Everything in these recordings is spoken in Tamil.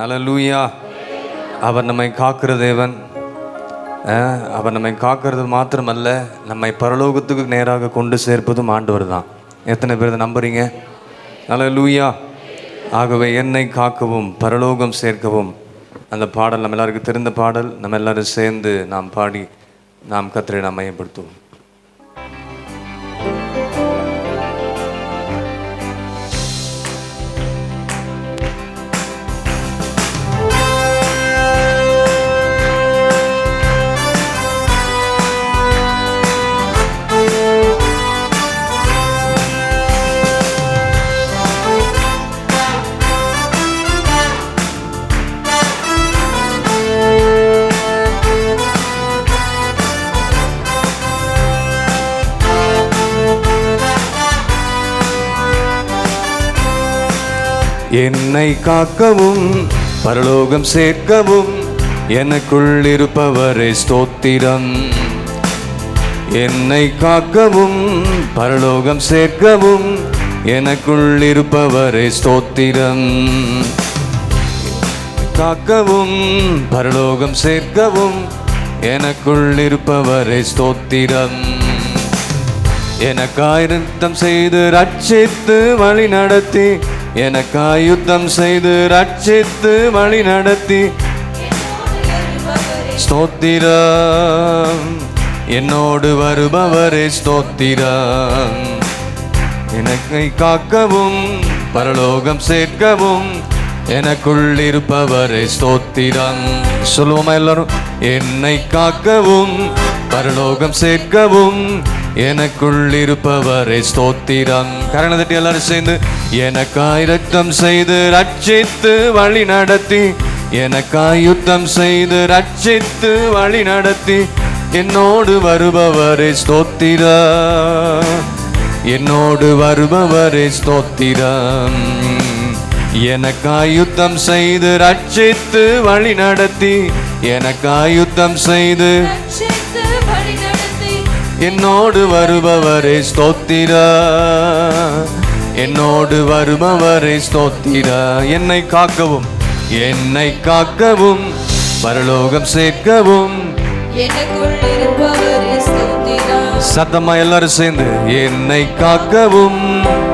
அல்லேலூயா. அவர் நம்மை காக்கிற தேவன். அவர் நம்மை காக்கிறது மாத்திரமல்ல, நம்மை பரலோகத்துக்கு நேராக கொண்டு சேர்ப்பதும் ஆண்டவர் தான். எத்தனை பேர் இதை நம்புறீங்க? அல்லேலூயா. ஆகவே என்னை காக்கவும் பரலோகம் சேர்க்கவும், அந்த பாடல் நம்ம எல்லாருக்கும் தெரிந்த பாடல். நம்ம எல்லாரும் சேர்ந்து நாம் பாடி நாம் கர்த்தரை நாம் மையப்படுத்துவோம். என்னை காக்கவும் பரலோகம் சேர்க்கவும் எனக்குள் இருப்பவரே ஸ்தோத்திரம். என்னை காக்கவும் பரலோகம் சேர்க்கவும் எனக்குள் இருப்பவரே ஸ்தோத்திரம். காக்கவும் பரலோகம் சேர்க்கவும் எனக்குள் இருப்பவரே ஸ்தோத்திரம். எனக்காய் யுத்தம் செய்து ரட்சித்து வழி நடத்தி, எனக்காய் யுத்தம் செய்து ரட்சித்து வழி நடத்தி ஸ்தோத்திரம். என்னோடு வருபவரே ஸ்தோத்திரம். என்னை காக்கவும் பரலோகம் சேர்க்கவும் எனக்குள் இருப்பவரே ஸ்தோத்திரம். சொல்லுவோமா எல்லாரும்? என்னை காக்கவும் பரலோகம் சேர்க்கவும் எனக்குள் இருப்பவரே ஸ்தோத்திரம். கரண தட்டி எல்லாரும் சேர்ந்து, எனக்காய் இரத்தம் செய்து ரட்சித்து வழி நடத்தி, எனக்காய் யுத்தம் செய்து ரட்சித்து வழி நடத்தி என்னோடு வருபவரே ஸ்தோத்திரம். என்னோடு வருபவரே ஸ்தோத்திரம். எனக்காய் யுத்தம் செய்து ரட்சித்து வழி நடத்தி, எனக்காய் யுத்தம் செய்து என்னோடு வருபவரே ஸ்தோத்திரா. என்னோடு வருபவரே ஸ்தோத்திரா. என்னை காக்கவும், என்னை காக்கவும் பரலோகம் சேர்க்கவும் எனக்குள் இருப்பவரே ஸ்தோத்திரா. சத்தமா எல்லாரும் சேர்ந்து, என்னை காக்கவும்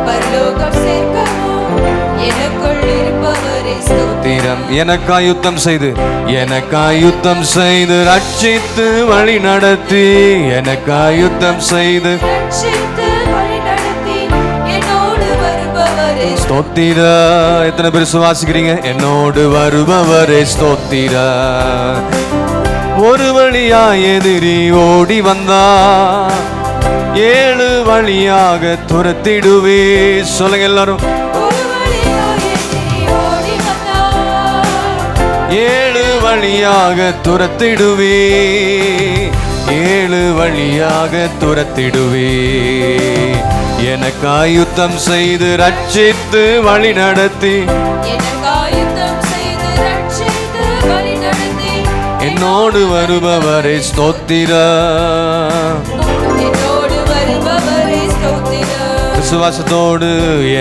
பரலோகம் சேர்க்கவும் எனக்குள் இருப்பவரே ஸ்தோத்திரம். எனக்காய் யுத்தம் செய்து, எனக்காய் யுத்தம் செய்து ரட்சித்து வழி நடத்தி, எனக்காய் யுத்தம் செய்து ஸ்தோத்திரா. எத்தனை பேர் சுவாசிக்கிறீங்க? என்னோடு வருபவரே ஸ்தோத்திரா. ஒரு வழியா எதிரி ஓடி வந்தா, 7 வழியாக துரத்திடுவே. சொல்லுங்க எல்லாரும். 7 வழியாக துரத்திடுவே, 7 வழியாக துரத்திடுவே. எனக்காய் யுத்தம் செய்து ரட்சித்து வழி நடத்தி, என்னோடு வருபவரே ஸ்தோத்திரா. விசுவாசத்தோடு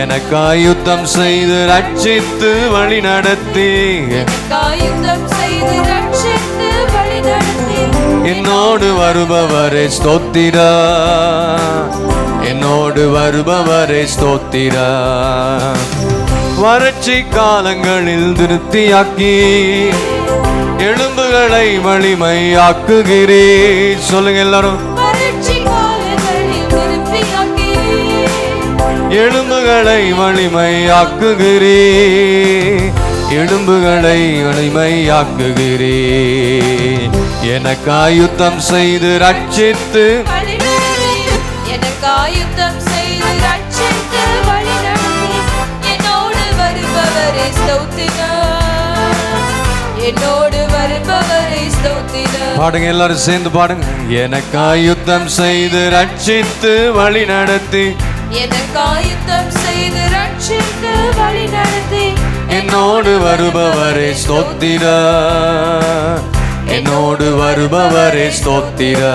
எனக்காய் யுத்தம் செய்து ரட்சித்து வழி நடத்தி, என்னோடு வருபவரே ஸ்தோத்திரா. என்னோடு வருபவரே ஸ்தோத்திரா. வறட்சி காலங்களில் திருப்தியாக்கி, எலும்புகளை வலிமையாக்குகிறே. சொல்லுங்க எல்லாரும். எலும்புகளை வலிமையாக்குகிறே, எலும்புகளை வலிமையாக்குகிறே. எனக்காய் யுத்தம் செய்து ரட்சித்து, எனக்காய் யுத்தம் செய்து ரட்சித்து வழி நடத்தி என்னோடு வருபவரே ஸ்தோத்திரா. என்னோடு வருபவரே ஸ்தோத்திரா. பாடுங்க எல்லாரும் சேர்ந்து பாடுங்க. எனக்காய் யுத்தம் செய்து ரட்சித்து வழி நடத்தி, எனக்காய் யுத்தம் செய்து ரட்சித்து வழி நடத்தி என்னோடு வருபவரே ஸ்தோத்திரா. என்னோடு வருபவரே ஸ்தோத்திரா.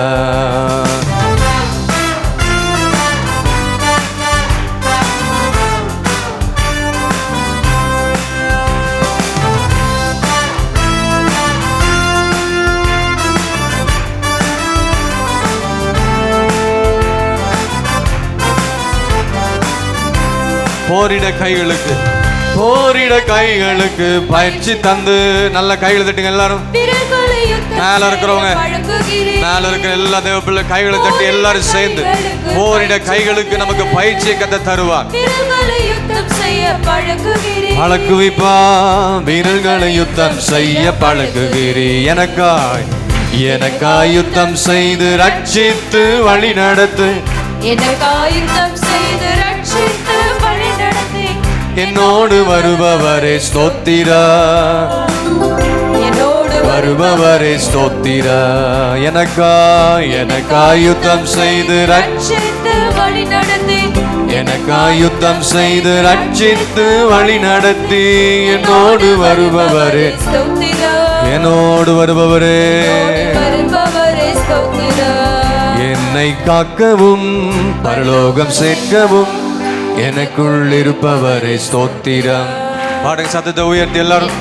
போரிட கைகளுக்கு பயிற்சி தந்து நல்ல கைகளை தட்டுங்க எல்லாரும். மேல இருக்கிறவங்க, மேல இருக்கிற எல்லா தேவ பிள்ளை கைகளை தட்டி எல்லாரும் சேர்ந்து போரிட கைகளுக்கு நமக்கு பயிற்சியை கத்த தருவார். பழக்குவிப்பா வீரர்களை யுத்தம் செய்ய பழக்குகிறீ. எனக்காய் யுத்தம் செய்து ரட்சித்து வழி நடத்து. என்னோடு வருபவரே ஸ்தோத்திரா, வருபவரே ஸ்தோத்திரா. எனக்காய் யுத்தம் செய்து ரட்சித்து வழி நடத்தி. எனக்காய் யுத்தம் செய்து ரட்சித்து வழி நடத்தி. என்னோடு வருபவரே, என்னோடு வருபவரே, என்னை காக்கவும் பரலோகம் சேர்க்கவும் எனக்குள் இருப்பவரே ஸ்தோத்திரம். பாடுங்க சத்தத்தை உயர்த்தி எல்லாரும்.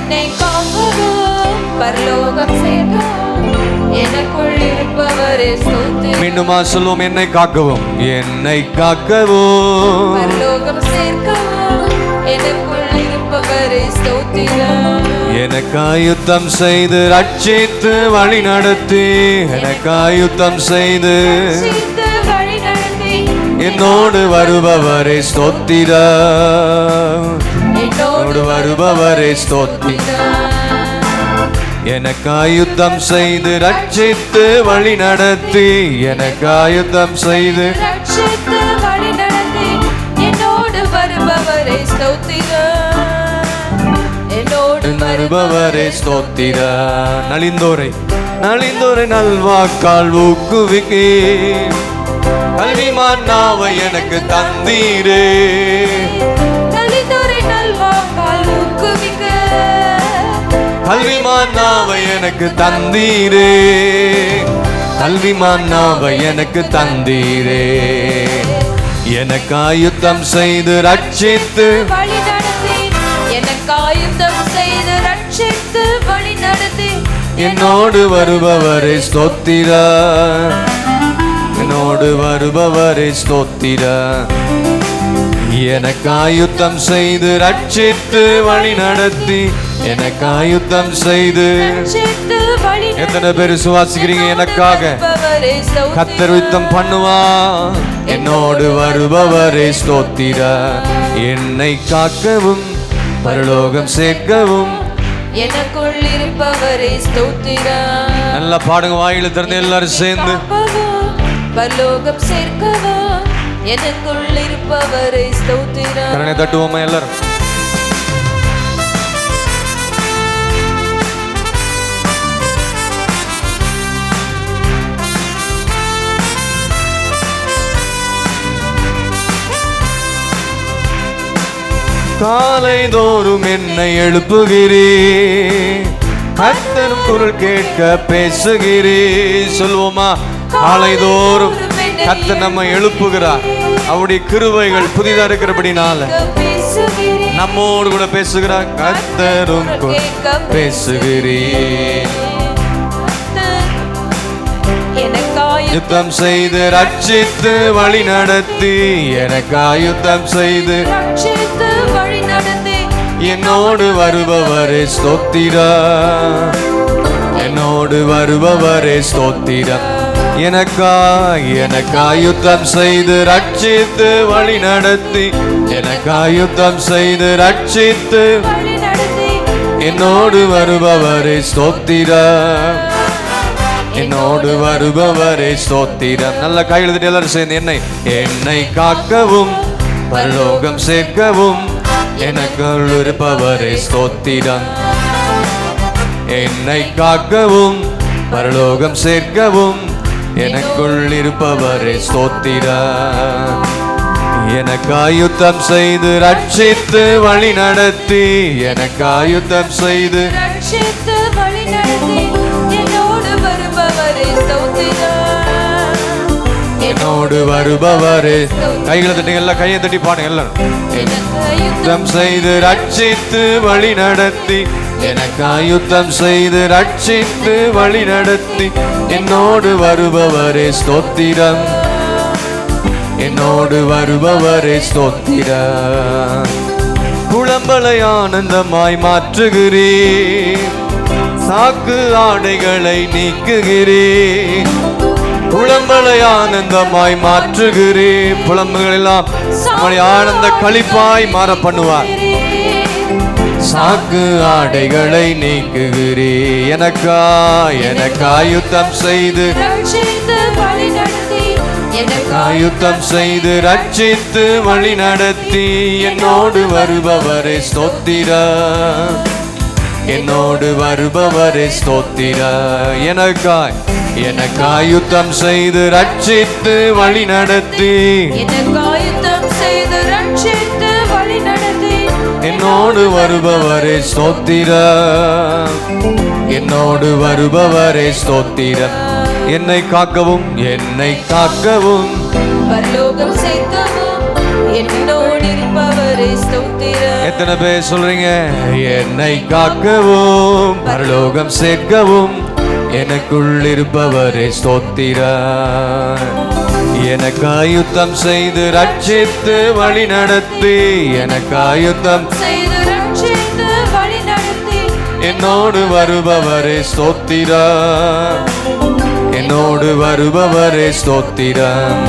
மீண்டுமா சொல்லுவோம். என்னை காக்கவும், என்னை காக்கவும் எனக்காய் யுத்தம் செய்து ரட்சித்து வழி நடத்தி. எனக்காய் யுத்தம் செய்து என்னோடு வருபவரே ஸ்தோத்திரா, என்னோடு வருபவரே ஸ்தோத்திரா. எனக்காய் யுத்தம் செய்து ரட்சித்து வழி நடத்தி. எனக்காய் யுத்தம் செய்து என்னோடு வருபவரே ஸ்தோத்திரா, என்னோடு வருபவரே ஸ்தோத்திரா. நலிந்தோரை நல்வாக்கால் ஊக்குவிக்கே. கல்விமான் நாவை எனக்கு தந்தீரே. கல்விமான் நாவை எனக்கு தந்தீரே. கல்விமான் நாவை எனக்கு தந்தீரே. எனக்காய் யுத்தம் செய்து ரட்சித்து. என்னோடு வருபவரே ஸ்தோத்திரா, என்னோடு வருபவரே ஸ்தோத்திரா. எனக்காய் யுத்தம் செய்து ரட்சித்து வழி நடத்தி. எனக்காய் யுத்தம் செய்து. எத்தனை பேர் சுவாசிக்கிறீங்க? எனக்காக கர்த்தர் யுத்தம் பண்ணுவா. என்னோடு வருபவரே ஸ்தோத்திரா. என்னை காக்கவும் பரலோகம் சேர்க்கவும் எனக்குள் இருப்பவரே ஸ்தோத்திரா. நல்லா பாடுங்க, வாயில திறந்து எல்லாரும் சேர்ந்து. பரலோகம் சேர்க்கவா எனக்குள் இருப்பவரே ஸ்தோத்திரா. கரங்களை தட்டுவோமா எல்லாரும்? காலை தோறும் என்னை எழுப்புகிறீ. கர்த்தர் குரல் கேட்க பேசுகிறீ. சொல்வோமா? காலை தோறும் கர்த்தர் நம்ம எழுப்புகிறார். அவருடைய கிருபைகள் புதிதா இருக்கிறபடினால நம்மோடு கூட பேசுகிறார். கர்த்தரும் பேசுகிறீ. யுத்தம் செய்து ரட்சித்து வழி நடத்தி. எனக்காய் யுத்தம் செய்து என்னோடு வருபவரே ஸ்தோத்திரா, என்னோடு வருபவரே ஸ்தோத்திரா. எனக்காய் யுத்தம் செய்து ரட்சித்து வழி நடத்தி. எனக்காய் யுத்தம் செய்து ரட்சித்து என்னோடு வருபவரே ஸ்தோத்திரா, என்னோடு வருபவரே ஸ்தோத்திரம். நல்ல கையெழுத்து எல்லாரும் சேர்ந்து. என்னை காக்கவும் பரலோகம் சேர்க்கவும் எனக்குள் இருப்பவரே ஸ்தோத்திரம். என்னை காக்கவும் பரலோகம் சேர்க்கவும் எனக்குள் இருப்பவரே ஸ்தோத்திரம். எனக்காய் யுத்தம் செய்து ரட்சித்து வழி நடத்தி. எனக்காய் யுத்தம் செய்து என்னோடு வருபவரே. கைகளை தட்டி எல்லாம் கையை தட்டி பாடுங்க எல்லாரும். யுத்தம் செய்து ரட்சித்து வழி நடத்தி. எனக்காய் யுத்தம் செய்து ரட்சித்து வழி நடத்தி. என்னோடு வருபவரே ஸ்தோத்திரம், என்னோடு வருபவரே ஸ்தோத்திரம். புலம்பலை ஆனந்தமாய் மாற்றுகிறீர், சாக்கு ஆடைகளை நீக்குகிறீர். புலம்பலை ஆனந்தமாய் மாற்றுகிறீர், புலம்புகள் எல்லாம் நம்முடைய ஆனந்த களிப்பாய் மாற பண்ணுவார். சாக்கு ஆடைகளை நீக்குகிறீர், எனக்காய் யுத்தம் செய்து யுத்தம் செய்து ரட்சித்து வழி நடத்தி என்னோடு வருபவரே ஸ்தோத்திரம். என்னோடு வருபவரே ஸ்தோத்திரம். எனக்காய் யுத்தம் செய்து ரட்சித்து வழி நடத்தி என்னோடு வருபவரே ஸ்தோத்திரம். என்னோடு வருபவரே ஸ்தோத்திரம். என்னை காக்கவும் பரலோகம் சேர்க்கவும் என்னோடு இருப்பவரே ஸ்தோத்திரம். எத்தனை பேர் சொல்றீங்க? என்னை காக்கவும் பரலோகம் சேர்க்கவும் எனக்குள் இருப்பவரே ஸ்தோத்திரம். எனக்காய் யுத்தம் செய்து ரட்சித்து வழி நடத்தி எனக்காய் யுத்தம் செய்து ரட்சித்து வழி நடத்தி என்னோடு வருபவரே ஸ்தோத்திரம். என்னோடு வருபவரே ஸ்தோத்திரம்.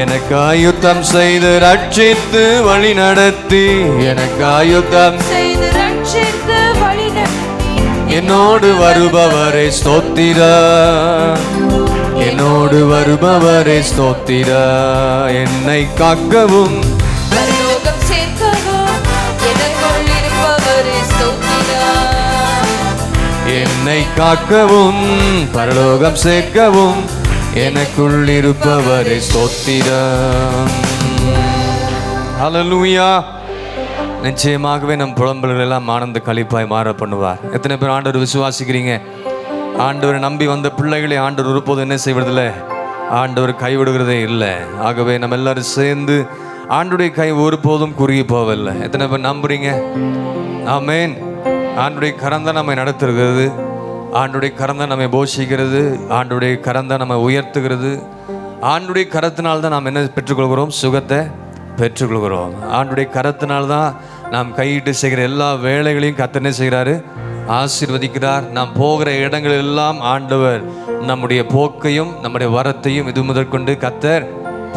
எனக்காய் யுத்தம் செய்து ரட்சித்து வழி நடத்தி எனக்காய் யுத்தம் செய்து ரட்சித்து வழி நடத்தி என்னோடு வருபவரே ஸ்தோத்திரம். என்னோடு வருபவரே ஸ்தோத்திரம். என்னை காக்கவும் பரலோகம் சேர்க்கவும் எனக்குள் இருப்பவரே ஸ்தோத்திரம். என்னை காக்கவும் பரலோகம் சேர்க்கவும் எனக்குள் இருப்பவரே ஸ்தோத்திரம். ஹல்லேலூயா. நிச்சயமாகவே நம் புலம்பல்கள் எல்லாம் ஆனந்த களிப்பாய் மாற பண்ணுவார். எத்தனை பேர் ஆண்டவர் விசுவாசிக்கிறீங்க? ஆண்டவரை நம்பி வந்த பிள்ளைகளை ஆண்டவர் ஒருபோதும் என்ன செய்வதில்ல, ஆண்டவர் கைவிடுகிறதே இல்லை. ஆகவே நம்ம எல்லாரும் சேர்ந்து ஆண்டுடைய கை ஒருபோதும் குறுகி போவதில்லை. எத்தனை பேர் நம்புறீங்க? ஆமேன். ஆண்டுடைய கரம் தான் நம்மை நடத்துகிறது, ஆண்டுடைய கரம் தான் நம்மை போஷிக்கிறது, ஆண்டுடைய கரம் தான் நம்மை உயர்த்துகிறது. ஆண்டுடைய கரத்தினால்தான் நாம் என்ன பெற்றுக்கொள்கிறோம்? சுகத்தை பெற்றுக்கொள்கிறோம். ஆண்டுடைய கரத்தினால்தான் நாம் கையிட்டு செய்கிற எல்லா வேலைகளையும் கர்த்தர் என்ன செய்கிறாரு? ஆசீர்வதிக்கிறார். நாம் போகிற இடங்கள் எல்லாம் ஆண்டவர் நம்முடைய போக்கையும் நம்முடைய வரத்தையும் இது முதற்கொண்டு கர்த்தர்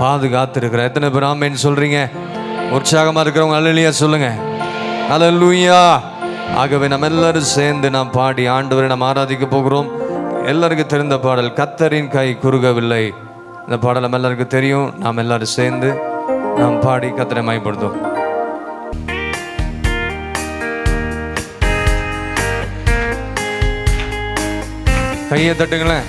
பாதுகாத்திருக்கிறார். எத்தனை பேர் ஆமென் சொல்றீங்க? உற்சாகமாக இருக்கிறவங்க அல்லேலூயா சொல்லுங்க. அல்லேலூயா. ஆகவே நம்ம எல்லாரும் சேர்ந்து நாம் பாடி ஆண்டவரை நாம் ஆராதிக்க போகிறோம். எல்லாருக்கும் தெரிந்த பாடல் கர்த்தரின் கை குறுகவில்லை. இந்த பாடல் நம்ம எல்லாருக்கும் தெரியும். நாம் எல்லாரும் சேர்ந்து நாம் பாடி கர்த்தரை மகிமைப்படுத்துவோம். கையை தட்டுங்களேன்.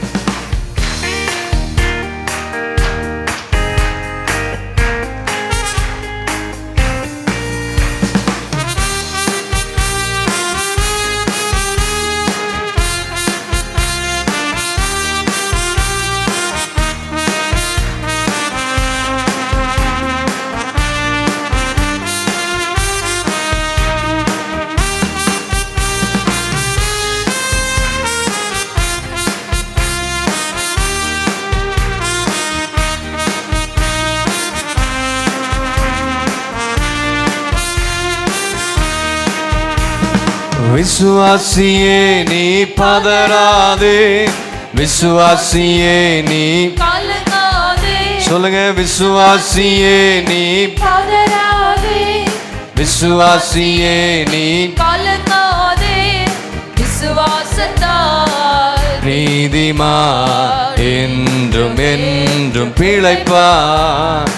விசுவாசியே நீ பதறாதே, விசுவாசியே நீ கலங்காதே. சொல்லுங்க. விசுவாசியே நீ பதறாதே, விசுவாசியே நீ கலங்காதே. விசுவாசத்தால் நீதிமான் என்றும் என்றும் பிழைப்பான்.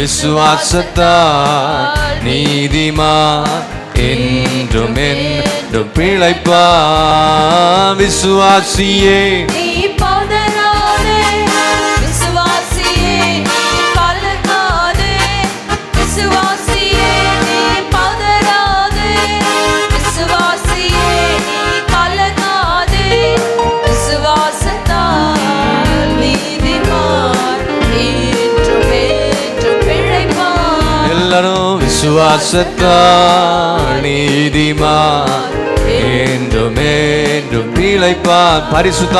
விசுவாசத்தால் நீதிமான் என்றும் என்றும் பிழைப்பான். விசுவாசியே நீ பதறாதே, விசுவாசியே நீ கலங்காதே. விசுவாசியே நீ பதறாதே, விசுவாசியே நீ கலங்காதே. விசுவாசத்தால் நீதிமான் என்றும் என்றும் பிழைப்பான். எல்லாரும் விசுவாசத்தால் நீதிமான் என்றும் என்றும் பிழைப்பான். பரிசுத்த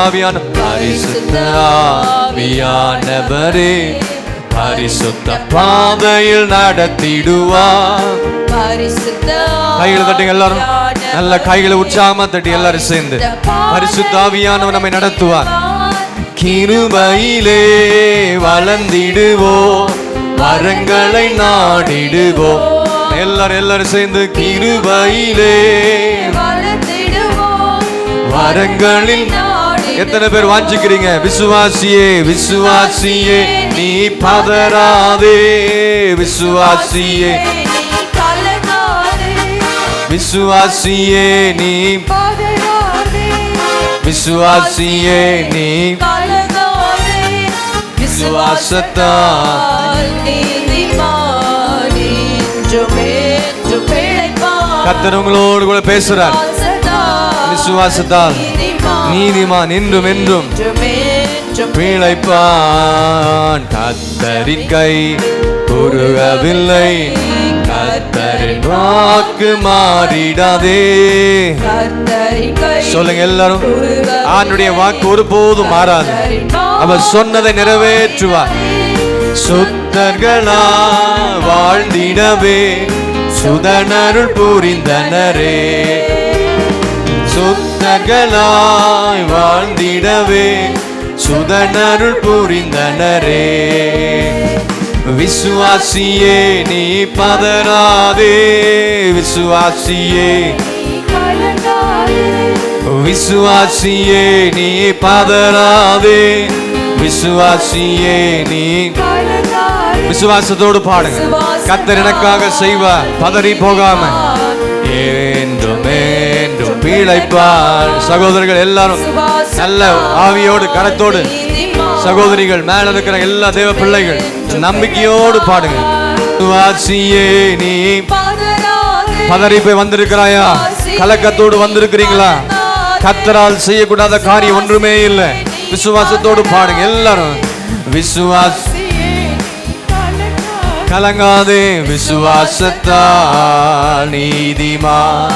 ஆவியானவரே, பரிசுத்த பாதையில் நடத்திடுவார். பரிசுத்த கைகளை தட்டுங்க எல்லாரும், நல்ல கைகளை உற்சாகமா தட்டி எல்லாரும் சேர்ந்து. பரிசுத்த ஆவியானவர் நம்மை நடத்துவார். கிருபையிலே வளர்ந்திடுவோ, வரங்களை நாடிடுவோ. எல்லாரும் சேர்ந்து கிருபையிலே வரங்களில். எத்தனை பேர் வாஞ்சிக்கிறீங்க? விசுவாசியே விசுவாசியே நீ பதறாதே, விசுவாசியே விசுவாசியே நீ விசுவாசியே நீ விசுவாசத்தால் கர்த்தர் உங்களோடு கூட பேசுறார். விசுவாசத்தால் நீதிமான் என்றும் என்றும் பிழைப்பான். கர்த்தரின் கை குறுகவில்லை, கர்த்தரின் வாக்கு மாறிடாதே. சொல்லுங்க எல்லாரும், ஆண்டுடைய வாக்கு ஒருபோதும் மாறாது. அவர் சொன்னதை நிறைவேற்றுவார். சுத்தர்களா வாழ்ந்திடவே சுதனருள் புரிந்தனரே, சுத்தர்களாய் வாழ்ந்திடவே சுதனருள் புரிந்தனரே. விசுவாசியே நீ பதறாதே, விசுவாசியே விசுவாசியே நீ பதறாதே, விசுவாசியே நீ. விசுவாசத்தோடு பாடுங்க. கர்த்தர் எனக்காக செய்வார், பதறி போகாம என்றும் என்றும் பிழைப்பார். சகோதரர்கள் எல்லாரும் நல்ல ஆவியோடு கரத்தோடு, சகோதரிகள் மேல இருக்கிற எல்லா தேவ பிள்ளைகள் நம்பிக்கையோடு பாடுங்க. விசுவாசியே நீ பதறி போய் வந்திருக்கிறாயா? கலக்கத்தோடு வந்திருக்கிறீங்களா? கர்த்தரால் செய்யக்கூடாத காரியம் ஒன்றுமே இல்லை. விசுவாசத்தோடு பாடுங்க எல்லாரும். விசுவாஸ் கலங்காதே, விசுவாசத்தால் நீதிமான்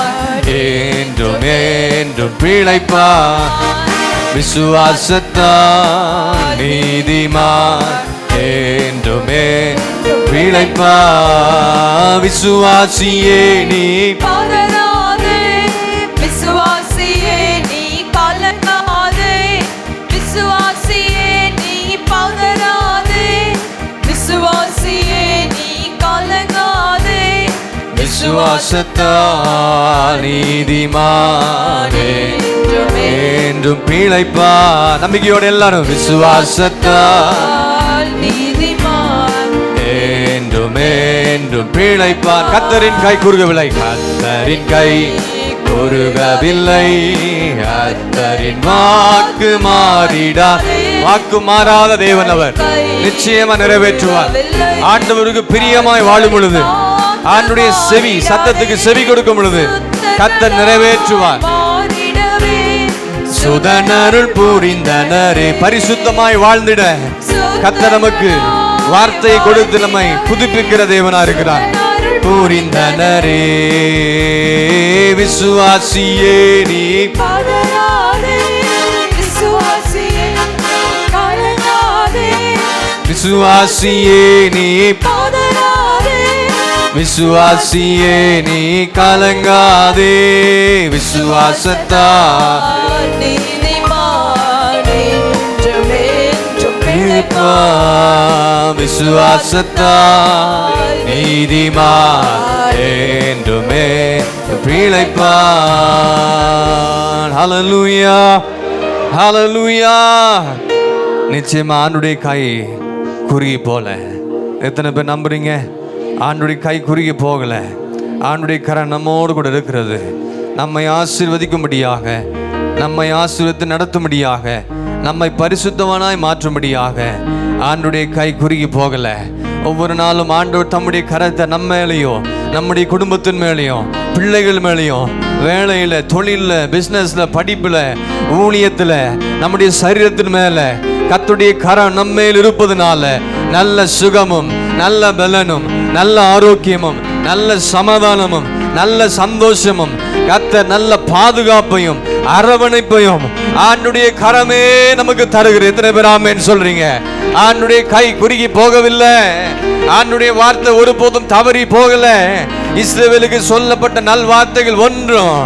என்றும் என்றும் பிழைப்பான். விசுவாசத்தால் நீதிமான் என்றும் என்றும் பிழைப்பான். விசுவாசியே நீ விசுவாசியே நீ கலங்காதே, விசுவாசியே நீ பதறாதே, விசுவாசியே நீ கலங்காதே. விசுவாசத்தால் நீதிமான் என்றும் பிழைப்பான். நம்பிக்கையோடு எல்லாரும். விசுவாசத்தால் நீதிமான் என்றும் என்றும் பிழைப்பான். கர்த்தரின் கை குறுகவில்லை, கர்த்தரின் கை குறுகவில்லை, கர்த்தரின் வாக்கு மாறிடா. வாக்கு மாறாத தேவன் அவர், நிச்சயமா நிறைவேற்றுவார். ஆண்டவருக்கு பிரியமாய் வாழும் பொழுது, ஆண்டுடைய செவி சத்தத்துக்கு செவி கொடுக்கும் பொழுது கர்த்தர் நிறைவேற்றுவார். சுதனருள் புரிந்தனரே, பரிசுத்தமாய் வாழ்ந்திட கர்த்தர் நமக்கு வார்த்தையை கொடுத்து நம்மை புதுப்பிக்கிற தேவனா இருக்கிறார். புரிந்தனரே விசுவாசியே நீ விசுவாசியே நீ விசுவாசியே நீ கலங்காதே. விசுவாசத்தால் விசுவாசத்தால் நீதிமான் என்றுமே பிழைப்பான். ஹல்லேலூயா, ஹல்லேலூயா. நிச்சயமா ஆண்டுடைய கை குறுகி போல. எத்தனை பேர் நம்புறீங்க? ஆண்டுடைய கை குறுகி போகல. ஆண்டுடைய கரம் நம்மோடு கூட இருக்கிறது. நம்மை ஆசீர்வதிக்கும்படியாக, நம்மை ஆசீர்வதித்து நடத்தும்படியாக, நம்மை பரிசுத்தவானாய் மாற்றும்படியாக ஆண்டுடைய கை குறுகி போகல. ஒவ்வொரு நாளும் ஆண்டவர் தம்முடைய கரத்தை நம்ம மேலேயும், நம்முடைய குடும்பத்தின் மேலேயும், பிள்ளைகள் மேலேயும், வேலையில, தொழில்ல, பிசினஸ்ல, படிப்புல, ஊழியத்துல, நம்முடைய சரீரத்தின் மேல கர்த்தருடைய கரம் நம்ம மேல் இருப்பதனால நல்ல சுகமும், நல்ல பலனும், நல்ல ஆரோக்கியமும், நல்ல சமாதானமும், நல்ல சந்தோஷமும், கர்த்தர் நல்ல பாதுகாப்பையும் அரவணைப்பையும் ஆண்டுடைய கரமே நமக்கு தருகிறது. எத்தனை பேர் ஆமென் சொல்றீங்க? ஆண்டுடைய கை குறுகி போகவில்லை. ஆண்டுடைய வார்த்தை ஒருபோதும் தவறி போகல. இஸ்ரவேலுக்கு சொல்லப்பட்ட நல் வார்த்தைகள் ஒன்றும்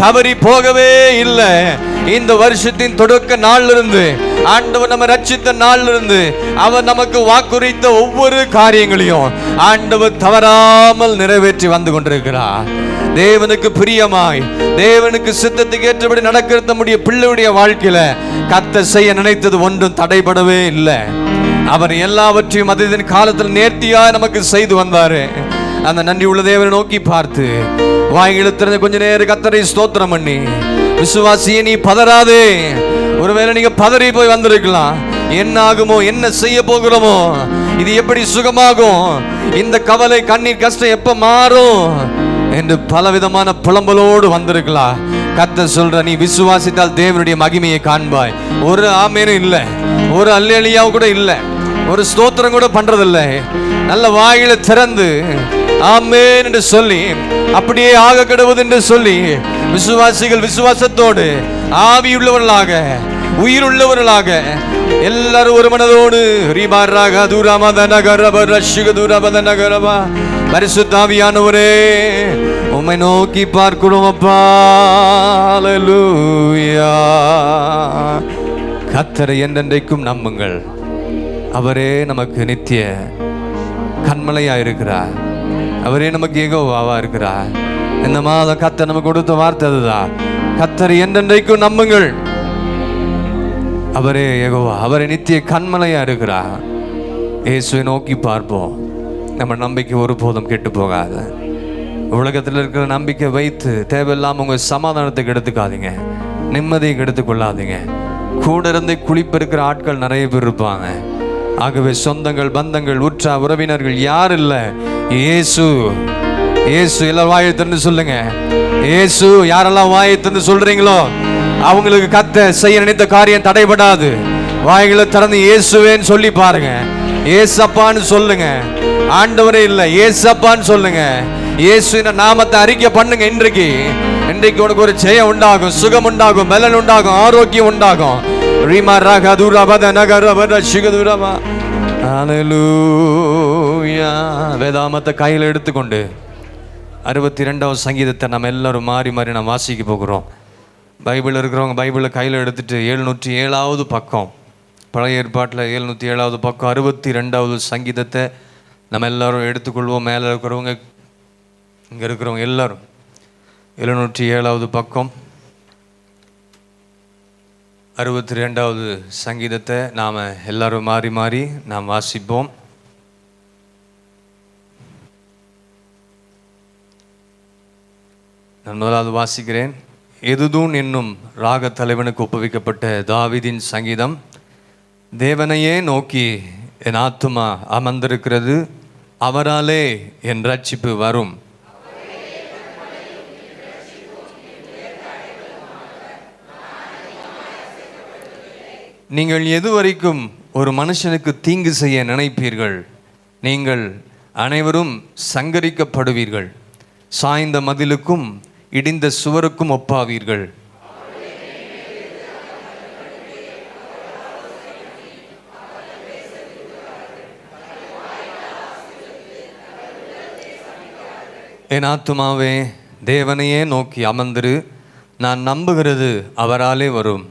தவறி போகவே இல்லை. இந்த வருஷத்தின் தொடக்க நாளிலிருந்து, ஆண்டவர் நம்ம ரட்சித்த நாளிலிருந்து, அவர் நமக்கு வாக்குரைத்த ஒவ்வொரு காரியங்களையும் ஆண்டவர் தவறாமல் நிறைவேற்றி வந்து கொண்டிருக்கிறார். தேவனுக்கு பிரியமாய், தேவனுக்கு சித்தத்துக்கு ஏற்றபடி நடக்கிற நம்முடைய பிள்ளையுடைய வாழ்க்கையில கர்த்தர் செய்ய நினைத்தது ஒன்றும் தடைபடவே இல்லை. அவர் எல்லாவற்றையும் அதன் காலத்தில் நேர்த்தியா நமக்கு செய்து வந்தாரு. அந்த நன்றி உள்ள தேவனை நோக்கி பார்த்து வாய்களை திறந்து கொஞ்ச நேரம் கர்த்தரை ஸ்தோத்திரம் பண்ணி, விசுவாசியே நீ பதறாதே. ஒருவேளை நீங்க பதறி போய் வந்திருக்கலாம். என்ன ஆகுமோ, என்ன செய்ய போகிறோமோ, இது எப்படி சுகமாகும், இந்த கவலை கண்ணீர் கஷ்டம் எப்ப மாறும் என்று பலவிதமான புலம்பலோடு வந்திருக்கலாம். கர்த்தர் சொல்ற, நீ விசுவாசித்தால் தேவனுடைய மகிமையை காண்பாய். ஒரு ஆமேனும் இல்லை, ஒரு அல்லேலியாவும் கூட இல்லை, ஒரு ஸ்தோத்திரம் கூட பண்றதில்லை. நல்ல வாயில திறந்து ஆமென் என்று சொல்லி, அப்படியே ஆக கடவுது என்று சொல்லி, விசுவாசிகள் விசுவாசத்தோடு ஆவியுள்ளவர்களாக, உயிருள்ளவர்களாக எல்லாரும் ஒரு மனதோடு பரிசுத்த ஆவியானவரே உம்மை நோக்கி பார்க்கிறோம் அப்பா. அல்லேலூயா. கர்த்தரை என்றென்றைக்கும் நம்புங்கள். அவரே நமக்கு நித்திய கன்மலையா இருக்கிறார். அவரே நமக்கு யெகோவாவா இருக்கிறார். இந்த மாதம் கர்த்தர் நமக்கு கொடுத்த வார்த்தை அதுதான். கர்த்தரை என்றென்றைக்கும் நம்புங்கள். அவரே யெகோவா, அவரே நித்திய கன்மலையா இருக்கிறார். இயேசுவை நோக்கி பார்ப்போம். நம்ம நம்பிக்கை ஒருபோதும் கெட்டு போகாது. உலகத்தில் இருக்கிற நம்பிக்கை வைத்து தேவையில்லாம உங்க சமாதானத்தை கெடுத்துக்காதீங்க, நிம்மதியை கெடுத்துக் கொள்ளாதீங்க. கூட இருந்து குளிப்பெருக்கிற ஆட்கள் நிறைய பேர் இருப்பாங்க. ஆகவே சொந்தங்கள், பந்தங்கள், உற்ற உறவினர்கள் யார் இல்லை, இயேசு. இயேசு. எல்லாரும் வாயை திறந்து சொல்லுங்க, இயேசு. யாரெல்லாம் வாயை திறந்து சொல்றீங்களோ அவங்களுக்கு கர்த்தர் செய்ய நினைத்த காரியம் தடைபடாது. வாய்களை திறந்து இயேசுவேன்னு சொல்லி பாருங்க. ஏசப்பான்னு சொல்லுங்க. ஆண்டவரே இல்லை, ஏசப்பான்னு சொல்லுங்க. இயேசுவின் நாமத்தை அறிக்கை பண்ணுங்க. இன்றைக்கு உனக்கு ஒரு ஜெயம் உண்டாகும், சுகம் உண்டாகும், பலன் உண்டாகும், ஆரோக்கியம் உண்டாகும். வேதாமத்தை கையில் எடுத்துக்கொண்டு 62வது சங்கீதத்தை நம்ம எல்லாரும் மாறி மாறி நம்ம வாசிக்க போகிறோம். பைபிள் இருக்கிறவங்க பைபிளை கையில் எடுத்துட்டு 707வது பக்கம், பழைய ஏற்பாட்டில் 707வது பக்கம் 62வது சங்கீதத்தை நம்ம எல்லாரும் எடுத்துக்கொள்வோம். மேலே இருக்கிறவங்க, இங்கே இருக்கிறவங்க எல்லாரும் 707வது பக்கம் 62வது சங்கீதத்தை நாம் எல்லாரும் மாறி மாறி நாம் வாசிப்போம். நான் முதலாவது வாசிக்கிறேன். எதுதூன் என்னும் ராக தலைவனுக்கு ஒப்புவிக்கப்பட்ட தாவீதின் சங்கீதம். தேவனையே நோக்கி என் ஆத்துமா அமர்ந்திருக்கிறது, அவராலே என் ரட்சிப்பு வரும். நீங்கள் எதுவரைக்கும் ஒரு மனுஷனுக்கு தீங்கு செய்ய நினைப்பீர்கள்? நீங்கள் அனைவரும் சங்கரிக்கப்படுவீர்கள். சாய்ந்த மதிலுக்கும் இடிந்த சுவருக்கும் ஒப்பாவீர்கள். என் ஆத்துமாவே தேவனையே நோக்கி அமர்ந்திரு, நான் நம்புகிறது அவராலே வரும்.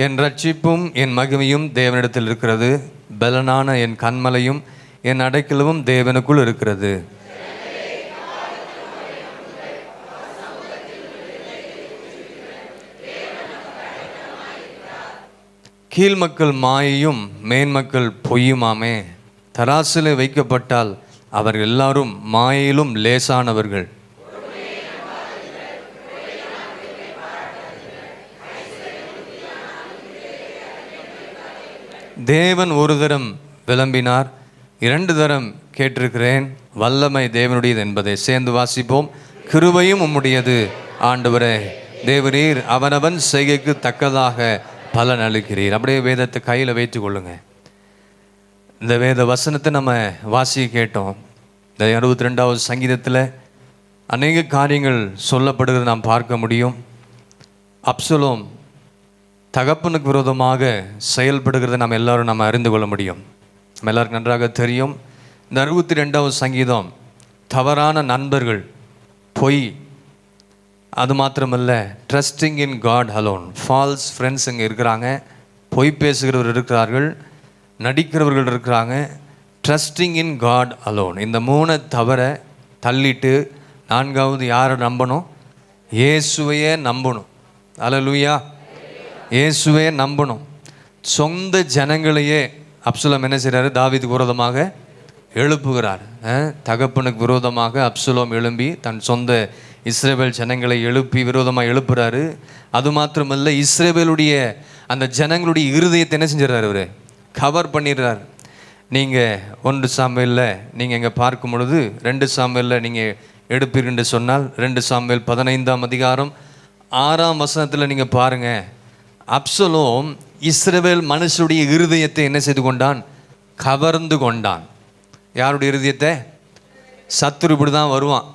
என் ரட்சிப்பும் என் மகிமையும் தேவனிடத்தில் இருக்கிறது, பலனான என் கன்மலையும் என் அடைக்கலமும் தேவனுக்குள் இருக்கிறது. கீழ்மக்கள் மாயையும் மேன்மக்கள் பொய்யுமாமே. தராசிலே வைக்கப்பட்டால் அவர் எல்லாரும் மாயையிலும் லேசானவர்கள். தேவன் ஒரு தரம் விளம்பினார், 2 தரம் கேட்டிருக்கிறேன், வல்லமை தேவனுடையது என்பதை சேர்ந்து வாசிப்போம். கிருபையும் உம்முடையது ஆண்டவரே, தேவரீர் அவனவன் செய்கைக்கு தக்கதாக பலன் அளிக்கிறீர். அப்படியே வேதத்தை கையில் வைத்து கொள்ளுங்க. இந்த வேத வசனத்தை நம்ம வாசிக்க கேட்டோம். இந்த 62வது சங்கீதத்தில் அநேக காரியங்கள் சொல்லப்படுகிறது நாம் பார்க்க முடியும். அப்சலோம் தகப்பனுக்கு விரோதமாக செயல்படுகிறத நம்ம எல்லாரும் அறிந்து கொள்ள முடியும். நம்ம எல்லாருக்கும் நன்றாக தெரியும். இந்த 62வது சங்கீதம் தவறான நண்பர்கள், பொய், அது மாத்திரமல்ல trusting in God alone, false friends இங்கே இருக்கிறாங்க, பொய் பேசுகிறவர்கள் இருக்கிறார்கள், நடிக்கிறவர்கள் இருக்கிறாங்க. ட்ரஸ்டிங் இன் காட் அலோன், இந்த 3 தவிர தள்ளிட்டு 4வது யாரை நம்பணும்? இயேசுவையே நம்பணும். அல்லேலூயா, இயேசுவே நம்பணும். சொந்த ஜனங்களையே அப்சலோம் என்ன செய்கிறாரு? தாவீதுக்கு விரோதமாக எழுப்புகிறார். தகப்பனுக்கு விரோதமாக அப்சலோம் எழும்பி தன் சொந்த இஸ்ரவேல் ஜனங்களை விரோதமாக எழுப்புறாரு. அது மாத்திரமல்ல, இஸ்ரவேலுடைய அந்த ஜனங்களுடைய இருதயத்தை என்ன செஞ்சிடறாரு? அவர் கவர் பண்ணிடுறார். நீங்கள் 1 சாமுவேலில் நீங்கள் இங்கே பார்க்கும் பொழுது 2 சாமுவேலில் நீங்கள் எடுப்பீர்கள் சொன்னால் 2 சாமுவேல் 15ஆம் அதிகாரம் 6ஆம் வசனத்தில் நீங்கள் பாருங்கள். அப்சலோம் இஸ்ரவேல் மனுஷருடைய இருதயத்தை என்ன செய்து கொண்டான்? கவர்ந்து கொண்டான். யாருடைய இருதயத்தை? சத்துரு இப்படி தான் வருவான்,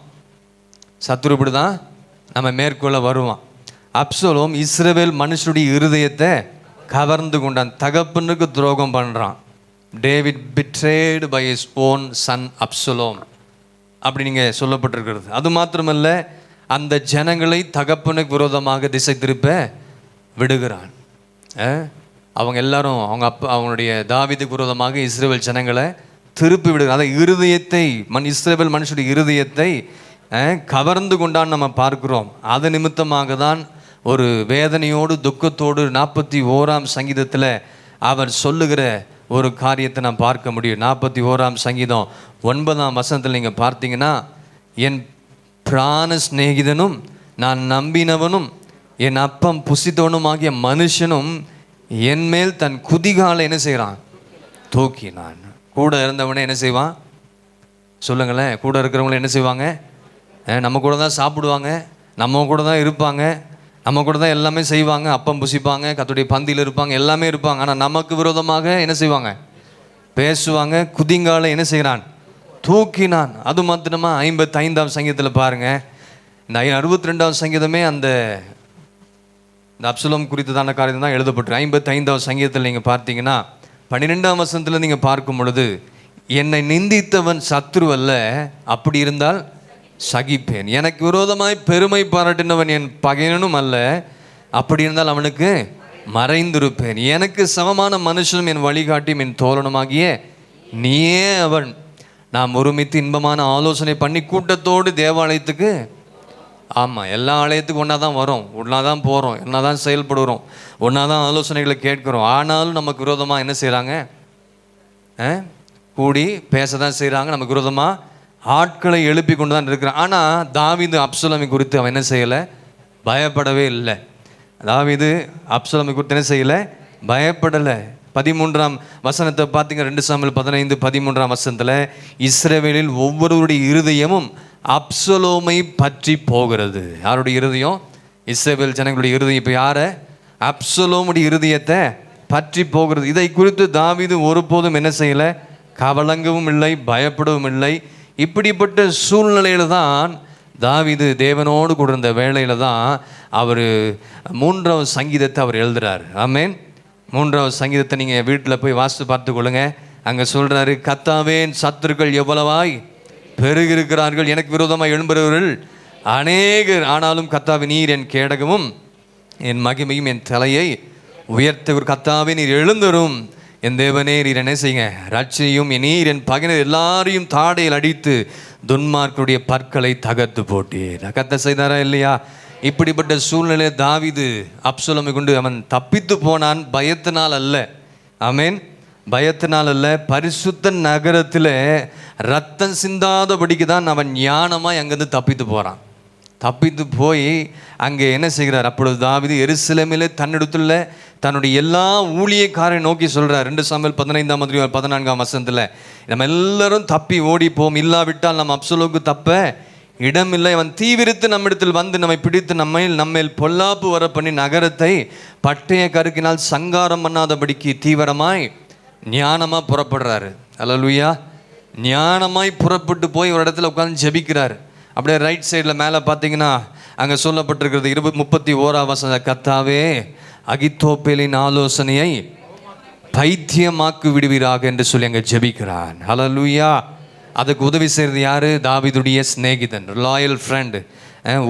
சத்துரு இப்படி தான் நம்ம மேற்கொள்ள வருவான். அப்சலோம் இஸ்ரவேல் மனுஷருடைய இருதயத்தை கவர்ந்து கொண்டான். தகப்பனுக்கு துரோகம் பண்ணுறான். David betrayed by his own son Absalom அப்படி நீங்கள் சொல்லப்பட்டிருக்கிறது. அது மாத்திரமல்ல, அந்த ஜனங்களை தகப்பனுக்கு விரோதமாக திசை திருப்ப விடுகிறான். அவங்க எல்லாரும் அவங்களுடைய தாவீதுக்கு விரோதமாக இஸ்ரவேல் ஜனங்களை திருப்பி விடுகிறான். அதை இருதயத்தை இஸ்ரவேல் மனுஷனுடைய இருதயத்தை கவர்ந்து கொண்டான்னு நம்ம பார்க்கிறோம். அது நிமித்தமாக தான் ஒரு வேதனையோடு துக்கத்தோடு 41ஆம் சங்கீதத்தில் அவர் சொல்லுகிற ஒரு காரியத்தை நாம் பார்க்க முடியும். 41ஆம் சங்கீதம் 9ஆம் வசனத்தில் நீங்கள் பார்த்தீங்கன்னா, என் பிராண சிநேகிதனும் நான் நம்பினவனும் என் அப்பம் புசித்தவனுமாகிய மனுஷனும் என் மேல் தன் குதிகாலை என்ன செய்கிறான்? தூக்கினான். கூட இருந்தவனே என்ன செய்வான்? சொல்லுங்களேன். கூட இருக்கிறவங்கள என்ன செய்வாங்க? நம்ம கூட தான் சாப்பிடுவாங்க, நம்ம கூட தான் இருப்பாங்க, நம்ம கூட தான் எல்லாமே செய்வாங்க, அப்பம் புசிப்பாங்க, கர்த்தருடைய பந்தியில் இருப்பாங்க, எல்லாமே இருப்பாங்க. ஆனால் நமக்கு விரோதமாக என்ன செய்வாங்க? பேசுவாங்க. குதிங்காலை என்ன செய்கிறான்? தூக்கினான். அது மாத்திரமா 55ஆம் சங்கீதத்தில் பாருங்கள். இந்த 62ஆவது சங்கீதமே அந்த அப்சலோம் குறித்ததான காரியம் தான் எழுதப்பட்டிருக்கு. 55ஆவது சங்கீதத்தில் நீங்கள் பார்த்தீங்கன்னா 12ஆம் வசனத்தில் நீங்கள் பார்க்கும் பொழுது, என்னை நிந்தித்தவன் சத்ரு அல்ல, அப்படி இருந்தால் சகிப்பேன். எனக்கு விரோதமாய் பெருமை பாராட்டினவன் என் பகையனும் அல்ல, அப்படி இருந்தால் அவனுக்கு மறைந்திருப்பேன். எனக்கு சமமான மனுஷனும் என் வழிகாட்டியும் என் தோழனுமாகிய நீயே அவன். நாம் ஒருமித்து இன்பமான ஆலோசனை பண்ணி கூட்டத்தோடு தேவாலயத்துக்கு, ஆமாம், எல்லா ஆலயத்துக்கும் ஒன்றா தான் வரோம், ஒன்றா தான் போகிறோம், ஒன்றா தான் செயல்படுகிறோம், ஒன்றா தான் ஆலோசனைகளை கேட்குறோம். ஆனாலும் நமக்கு விரோதமாக என்ன செய்கிறாங்க? கூடி பேச தான் செய்கிறாங்க. நமக்கு விரோதமாக ஆட்களை எழுப்பி கொண்டு தான் இருக்கிறான். ஆனால் தாவீது அப்சலோமை குறித்து அவன் என்ன செய்யலை? பயப்படவே இல்லை. தாவீது அப்சலோமை குறித்து என்ன செய்யலை? பயப்படலை. 13ஆம் வசனத்தை பார்த்தீங்க. 2 சாமுவேல் 15 13ஆம் வசனத்தில், இஸ்ரவேலில் ஒவ்வொருவருடைய இருதயமும் அப்சலோமை பற்றி போகிறது. யாருடைய இருதயம்? இஸ்ரவேல் ஜனங்களுடைய இருதயம் இப்போ யாரை? அப்சலோமுடைய இருதயத்தை பற்றி போகிறது. இதை குறித்து தாவீது ஒருபோதும் என்ன செய்யலை? கவலங்கவும் இல்லை, பயப்படவும் இல்லை. இப்படிப்பட்ட சூழ்நிலையில் தான் தாவீது தேவனோடு கூட இருந்த வேளையில் தான் அவர் 3வது சங்கீதத்தை அவர் எழுதுகிறார். ஆமேன். 3வது சங்கீதத்தை நீங்கள் வீட்டில் போய் வாசித்து பார்த்து கொள்ளுங்க. அங்கே சொல்கிறாரு, கர்த்தாவே என் சத்துருக்கள் எவ்வளவாய் பெருகிருக்கிறார்கள், எனக்கு விரோதமாக எழும்புகிறவர்கள் அநேகர், ஆனாலும் கர்த்தாவே நீர் என் கேடகமும் என் மகிமையும் என் தலையை உயர்த்த. கர்த்தாவே நீர் எழுந்தரும், என் தேவனே நீர் என்ன செய்யுங்க? ரட்சியும். நீர் என் பகைஞர் எல்லாரையும் தாடையில் அடித்து துன்மார்க்குடைய பற்களை தகர்த்து போட்டீர். கர்த்தர் செய்தாரா இல்லையா? இப்படிப்பட்ட சூழ்நிலை தாவீது அப்சலோமை கொண்டு அவன் தப்பித்து போனான். பயத்தினால் அல்ல. ஆமேன். பயத்தினால் அல்ல. பரிசுத்த நகரத்தில் ரத்தம் சிந்தாதபடிக்கு தான் அவன் ஞானமாக அங்கேருந்து தப்பித்து போகிறான். தப்பித்து போய் அங்கே என்ன செய்கிறார்? அப்பொழுது தாவீது எருசலேமிலே தன்னிடத்துல தன்னுடைய எல்லா ஊழியக்காரை நோக்கி சொல்கிறார். 2 சாமுவேல் 15ஆம் 14ஆம் வசனத்தில், நம்ம எல்லாரும் தப்பி ஓடிப்போம், இல்லாவிட்டால் நம்ம அப்சலோமுக்கு தப்ப இடமில்லை. அவன் தீவிரித்து நம்மிடத்தில் வந்து நம்மை பிடித்து நம்மேல் பொல்லாப்பு வர பண்ணி நகரத்தை பட்டய கருக்கினால் சங்காரம் பண்ணாதபடிக்கு தீவிரமாய் ஞானமாக புறப்படுறாரு. அல்லேலூயா. ஞானமாய் புறப்பட்டு போய் ஒரு இடத்துல உட்காந்து ஜெபிக்கிறார். அப்படியே ரைட் சைடில் மேலே பார்த்தீங்கன்னா அங்கே சொல்லப்பட்டிருக்கிறது 31 வசனம், கர்த்தாவே அகித்தோப்பேலின் ஆலோசனையை பைத்தியமாக்கு விடுவீராக என்று சொல்லி அங்கே ஜெபிக்கிறான். ஹல்லேலூயா. அதுக்கு உதவி செய்கிறது யாரு? தாவீதுடைய சிநேகிதன், லாயல் ஃப்ரெண்டு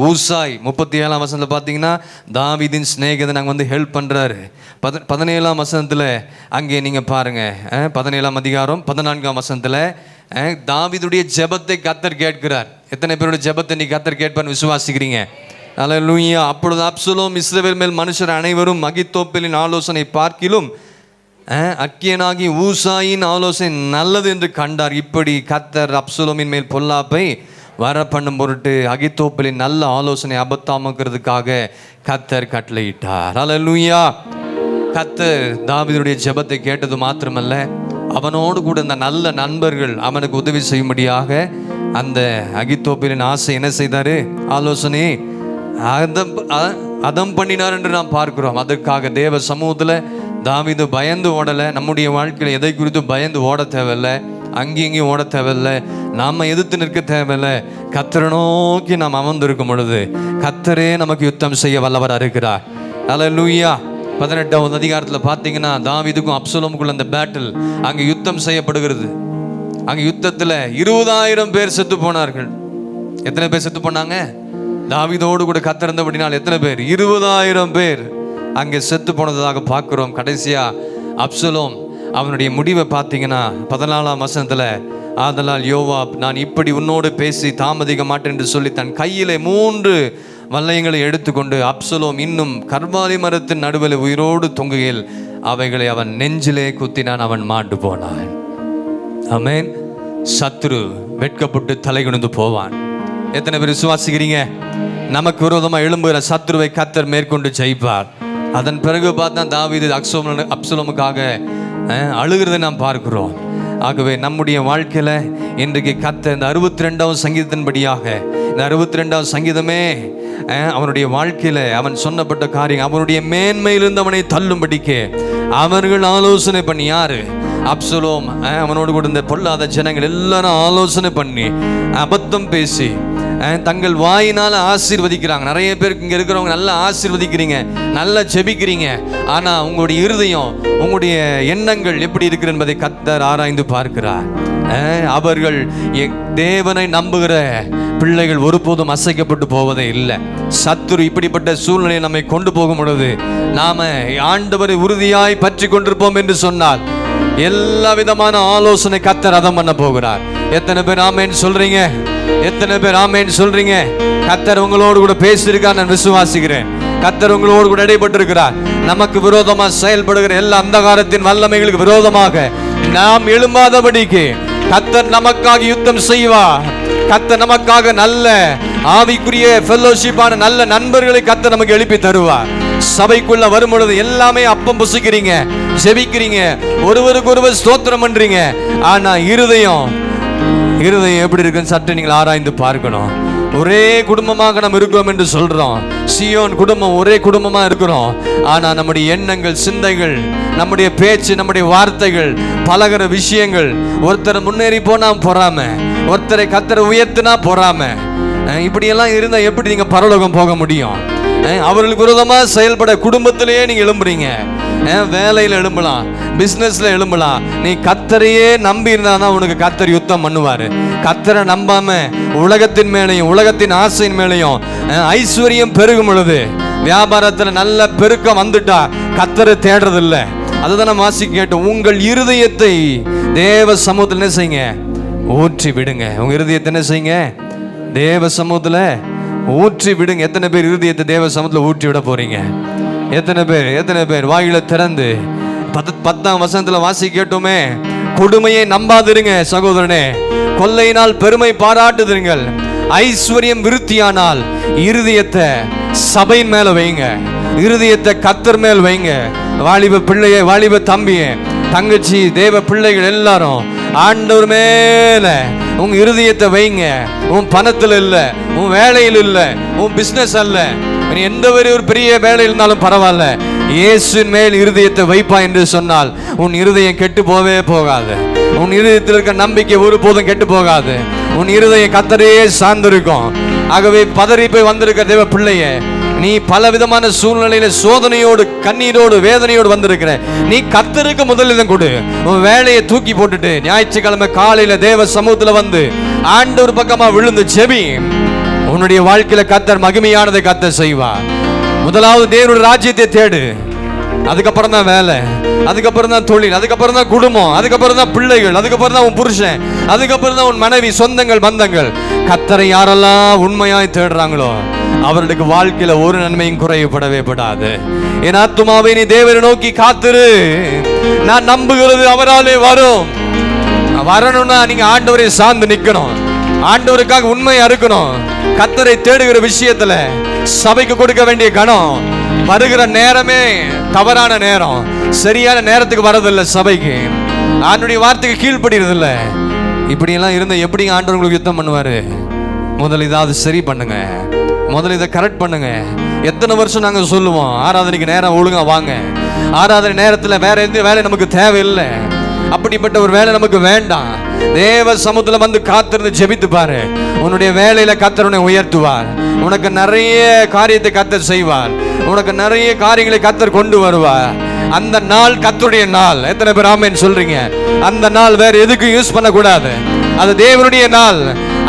ஊசாய். 37 வசனத்தில் பார்த்தீங்கன்னா தாவீதின் சிநேகிதன் அங்கே வந்து ஹெல்ப் பண்ணுறாரு. 17 வசனத்தில் அங்கே நீங்கள் பாருங்கள், 17 அதிகாரம் 14 வசனத்தில் தாவீதுடைய ஜெபத்தை கர்த்தர் கேட்கிறார். எத்தனை பேருடைய ஜெபத்தை நீ கர்த்தர் கேட்பான்னு விசுவாசிக்கிறீங்க? ஹல்லேலூயா. அப்பொழுது அப்சலோம் இஸ்ரவேல் மேல் மனுஷர் அனைவரும் அகித்தோப்பேலின் ஆலோசனை பார்க்கிலும் அக்கியனாகி ஊசாயின் ஆலோசனை நல்லது என்று கண்டார். இப்படி கர்த்தர் அப்சலோமின் மேல் பொல்லாப்பை வர பண்ணும் பொருட்டு அகித்தோப்பேலின் நல்ல ஆலோசனை அபத்தமாக்குறதுக்காக கர்த்தர் கட்டளையிட்டார். ஹல்லேலூயா. கர்த்தர் தாவீதுடைய ஜெபத்தை கேட்டது மாத்திரமல்ல, அவனோடு கூட இந்த நல்ல நண்பர்கள் அவனுக்கு உதவி செய்யும்படியாக அந்த அகித்தோப்பேலின் ஆசை என்ன செய்தாரு? ஆலோசனை அதம் பண்ணினார் என்று நாம் பார்க்கிறோம். அதற்காக தேவ சமூகத்தில் தாவீது பயந்து ஓடலை. நம்முடைய வாழ்க்கையில் எதை குறித்து பயந்து ஓட தேவையில்லை, அங்கேயும் இங்கேயும் ஓட தேவையில்லை, நாம் எதிர்த்து நிற்க தேவையில்லை. கர்த்தரை நோக்கி நாம் அமர்ந்திருக்கும் பொழுது கர்த்தரே நமக்கு யுத்தம் செய்ய வல்லவராக இருக்கிறார். ஹல்லேலூயா. 18 அதிகாரத்தில் பார்த்தீங்கன்னா தாவீதுக்கும் அப்சலோமுக்குள்ள அந்த பேட்டில் அங்கே யுத்தம் செய்யப்படுகிறது. அங்கே யுத்தத்தில் 20,000 பேர் செத்து போனார்கள். எத்தனை பேர் செத்து போனாங்க? தாவீதோடு கூட கர்த்தர் இருந்தபடினால் எத்தனை பேர்? 20,000 பேர் அங்கே செத்து போனதாக பார்க்குறோம். கடைசியா அப்சலோம் அவனுடைய முடிவை பார்த்தீங்கன்னா 14 வசனத்தில், ஆதலால் யோவாப் நான் இப்படி உன்னோடு பேசி தாமதிக்க மாட்டேன் என்று சொல்லி தன் கையிலே 3 வல்லையங்களை எடுத்துக்கொண்டு அப்சலோம் இன்னும் கர்வாலி மரத்தின் நடுவில் உயிரோடு தொங்குகையில் அவைகளை அவன் நெஞ்சிலே குத்தினான், அவன் மாண்டு போனான். ஆமென். சத்துரு வெட்கப்பட்டு தலை குனிந்து போவான். எத்தனை பேர் விசுவாசிக்கிறீங்க? நமக்கு விரோதமாக எழும்புகிற சத்துருவை கர்த்தர் மேற்கொண்டு ஜெயிப்பார். அதன் பிறகு பார்த்தா தாவீது அப்சலோமுக்காக அழுகிறதை நாம் பார்க்கிறோம். ஆகவே நம்முடைய வாழ்க்கையில் இன்றைக்கு கர்த்தர் இந்த 62வது சங்கீதத்தின்படியாக, இந்த 62வது சங்கீதமே அவனுடைய வாழ்க்கையில் அவன் சொன்னப்பட்ட காரியம், அவனுடைய மேன்மையிலிருந்து அவனை தள்ளும்படிக்கு அவர்கள் ஆலோசனை பண்ணி, யாரு? அப்சலோம் அவனோடு கூட இந்த பொல்லாத ஜனங்கள் எல்லாரும் ஆலோசனை பண்ணி அபத்தம் பேசி தங்கள் வாயினால் ஆசீர்வதிக்கிறாங்க. நிறைய பேருக்கு இங்கே இருக்கிறவங்க நல்லா ஆசீர்வதிக்கிறீங்க, நல்லா ஜெபிக்கிறீங்க, ஆனால் உங்களுடைய இருதயம், உங்களுடைய எண்ணங்கள் எப்படி இருக்கிற என்பதை கர்த்தர் ஆராய்ந்து பார்க்கிறார். அவர்கள் தேவனை நம்புகிற பிள்ளைகள் ஒருபோதும் அசைக்கப்பட்டு போவதே இல்லை. சத்துரு இப்படிப்பட்ட சூழ்நிலையை நம்மை கொண்டு போகும் பொழுது நாம ஆண்டவரை உறுதியாய் பற்றி கொண்டிருப்போம் என்று சொன்னால் எல்லா விதமான ஆலோசனை கர்த்தர் அதம் பண்ண போகிறார். எத்தனை பேர் ஆமேன் சொல்றீங்க? எத்தனை பேர் ஆமேன் சொல்றீங்க? கர்த்தர் உங்களோடு கூட பேசியிருக்கார், நான் விசுவாசிக்கிறேன். கர்த்தர் உங்களோடு கூட இடைப்பட்டிருக்கிறார். நமக்கு விரோதமாக செயல்படுகிற எல்லா அந்தகாரத்தின் வல்லமைகளுக்கு விரோதமாக நாம் எழும்பாதபடிக்கு கர்த்தர் நமக்காக யுத்தம் செய்வார். கர்த்தர் நமக்காக நல்ல ஆவிக்குரிய ஃபெல்லோஷிப்பான நல்ல நண்பர்களை கர்த்தர் நமக்கு எழுப்பி தருவார். சபைக்குள்ள வரும் பொழுது எல்லாமே அப்பம் புசிக்கிறீங்க, ஜெபிக்கிறீங்க, ஒருவருக்கு ஒருவர் ஸ்தோத்திரம் பண்றீங்க, ஆனா இருதயம் எப்படி இருக்குன்னு சற்று நீங்கள் ஆராய்ந்து பார்க்கணும். ஒரே குடும்பமாக நம்ம இருக்கிறோம் என்று சொல்றோம், சியோன் குடும்பம், ஒரே குடும்பமா இருக்கிறோம். ஆனா நம்முடைய எண்ணங்கள், சிந்தைகள், நம்முடைய பேச்சு, நம்முடைய வார்த்தைகள், பழகிற விஷயங்கள், ஒருத்தர் முன்னேறி போனா பொறாம, ஒருத்தரை கர்த்தரை உயர்த்தினா பொறாம, இப்படியெல்லாம் இருந்தா எப்படி நீங்க பரலோகம் போக முடியும்? அவர்களுக்கு விரோதமாக செயல்பட குடும்பத்திலேயே நீங்க எழும்புறீங்க, வேலையில் எழும்பலாம், பிசினஸ்ல எழும்பலாம். நீ கர்த்தரையே நம்பி இருந்தாதான் உனக்கு கர்த்தர் யுத்தம் பண்ணுவாரு. கர்த்தரை நம்பாம உலகத்தின் மேலையும் உலகத்தின் ஆசையின் மேலையும் ஐஸ்வர்யம் பெருகும் பொழுது, வியாபாரத்துல நல்ல பெருக்கம் வந்துட்டா கர்த்தரை தேடுறது இல்லை. அதுதான் நம்ம வாசிக்க கேட்டோம். உங்கள் இருதயத்தை தேவ சமூகத்தில் என்ன செய்யுங்க? ஊற்றி விடுங்க. உங்க இருதயத்தை என்ன செய்யுங்க? தேவ சமூகத்துல ஊற்றி விடுங்க. எத்தனை பேர் இருதயத்தை தேவ சமூகத்தில் ஊற்றி விட போறீங்க? எத்தனை பேர் வாயில திறந்து 10ஆம் வசனத்துல வாசி கேட்டோமே, கொடுமையை நம்பாதிருங்க சகோதரனே, கொள்ளையினால் பெருமை பாராட்டுதுங்கள், ஐஸ்வர்யம் விருத்தியானால் இருதயத்தை சபையின் மேல வைங்க, இருதயத்தை கர்த்தர் மேல் வைங்க. வாலிப பிள்ளையே, வாலிப தம்பியே, தங்கச்சி, தேவ பிள்ளைகள் எல்லாரும் ஆண்டவர் மேல உங்க இருதயத்தை வைங்க. உன் பணத்தில் இல்ல, உன் வேலையில் இல்ல, உன் பிசினஸ் அல்ல, எந்த ஒரு பெரிய வேலை இருந்தாலும் பரவாயில்ல, இயேசுவின் மேல் இருதயத்தை வைப்பா என்று சொன்னால் உன் இருதயம் கெட்டு போவே போகாது. உன் இருதயத்தில் இருக்க நம்பிக்கை ஒருபோதும் கெட்டு போகாது. உன் இருதயம் கர்த்தரையே சார்ந்திருக்கும். ஆகவே பதறி போய் வந்திருக்க தேவ பிள்ளையே, நீ பல விதமான சூழ்நிலையில சோதனையோடு கண்ணீரோடு வேதனையோடு வந்திருக்கிற, நீ கர்த்தருக்கு முதலிடம் கொடு. உன் வேலையை தூக்கி போட்டுட்டு ஞாயிற்றுக்கிழமை காலையில தேவ சமூகத்துல வந்து ஆண்டவர் பக்கமா விழுந்து செபி. உன்னுடைய வாழ்க்கையில கர்த்தர் மகிமையானதை கர்த்தர் செய்வார். முதலாவது தேவனுடைய ராஜ்யத்தை தேடு, அதுக்கப்புறம் தான் வேலை, அதுக்கப்புறம் தான் தொழில், அதுக்கப்புறம் தான் குடும்பம், அதுக்கப்புறம் தான் பிள்ளைகள், அதுக்கப்புறம் தான் உன் புருஷன், அதுக்கப்புறம் தான் உன் மனைவி, சொந்தங்கள், பந்தங்கள். கர்த்தரை யாரெல்லாம் உண்மையாய் தேடுறாங்களோ அவர்களுக்கு வாழ்க்கையில ஒரு நன்மையும் குறையப்படவே படாது. என் ஆத்துமாவை நீ தேவனை நோக்கி காத்திரு, நான் நம்புகிறது அவராலே வரும். வரணும்னா நீங்க ஆண்டவரை சார்ந்து நிக்கணும், ஆண்டவருக்காக உண்மையா இருக்கணும். கர்த்தரை தேடுகிற விஷயத்துல சபைக்கு கொடுக்க வேண்டிய கணம், வருகிற நேரமே தவறான நேரம், சரியான நேரத்துக்கு வரதில்லை, சபைக்கு ஆண்டவருடைய வார்த்தைக்கு கீழ்ப்படுகிறது இல்லை. இப்படியெல்லாம் இருந்த எப்படி ஆண்டவர் உங்களுக்கு யுத்தம் பண்ணுவாரு? முதல்ல இதாவது சரி பண்ணுங்க, முதல்ல இதை கரெக்ட் பண்ணுங்க. எத்தனை வருஷம் நாங்கள் சொல்லுவோம், ஆராதனைக்கு நேரம் ஒழுங்கா வாங்க, ஆராதனை நேரத்தில் வேற எந்த வேலை நமக்கு தேவையில்லை, அப்படிப்பட்ட ஒரு வேலை நமக்கு வேண்டாம். தேவ சமூகத்துல வந்து காத்திருந்து ஜெபித்து பாரு, உன்னுடைய வேலையில கர்த்தர் உன்னை உயர்த்துவார். உனக்கு நிறைய காரியத்தை கர்த்தர் செய்வார், உனக்கு நிறைய காரியங்களை கர்த்தர் கொண்டு வருவார். அந்த நாள் கர்த்தருடைய நாள். எத்தனை பேர் ஆமென் சொல்றீங்க? அந்த நாள் வேற எதுக்கும் யூஸ் பண்ணக்கூடாது, அது தேவனுடைய நாள்.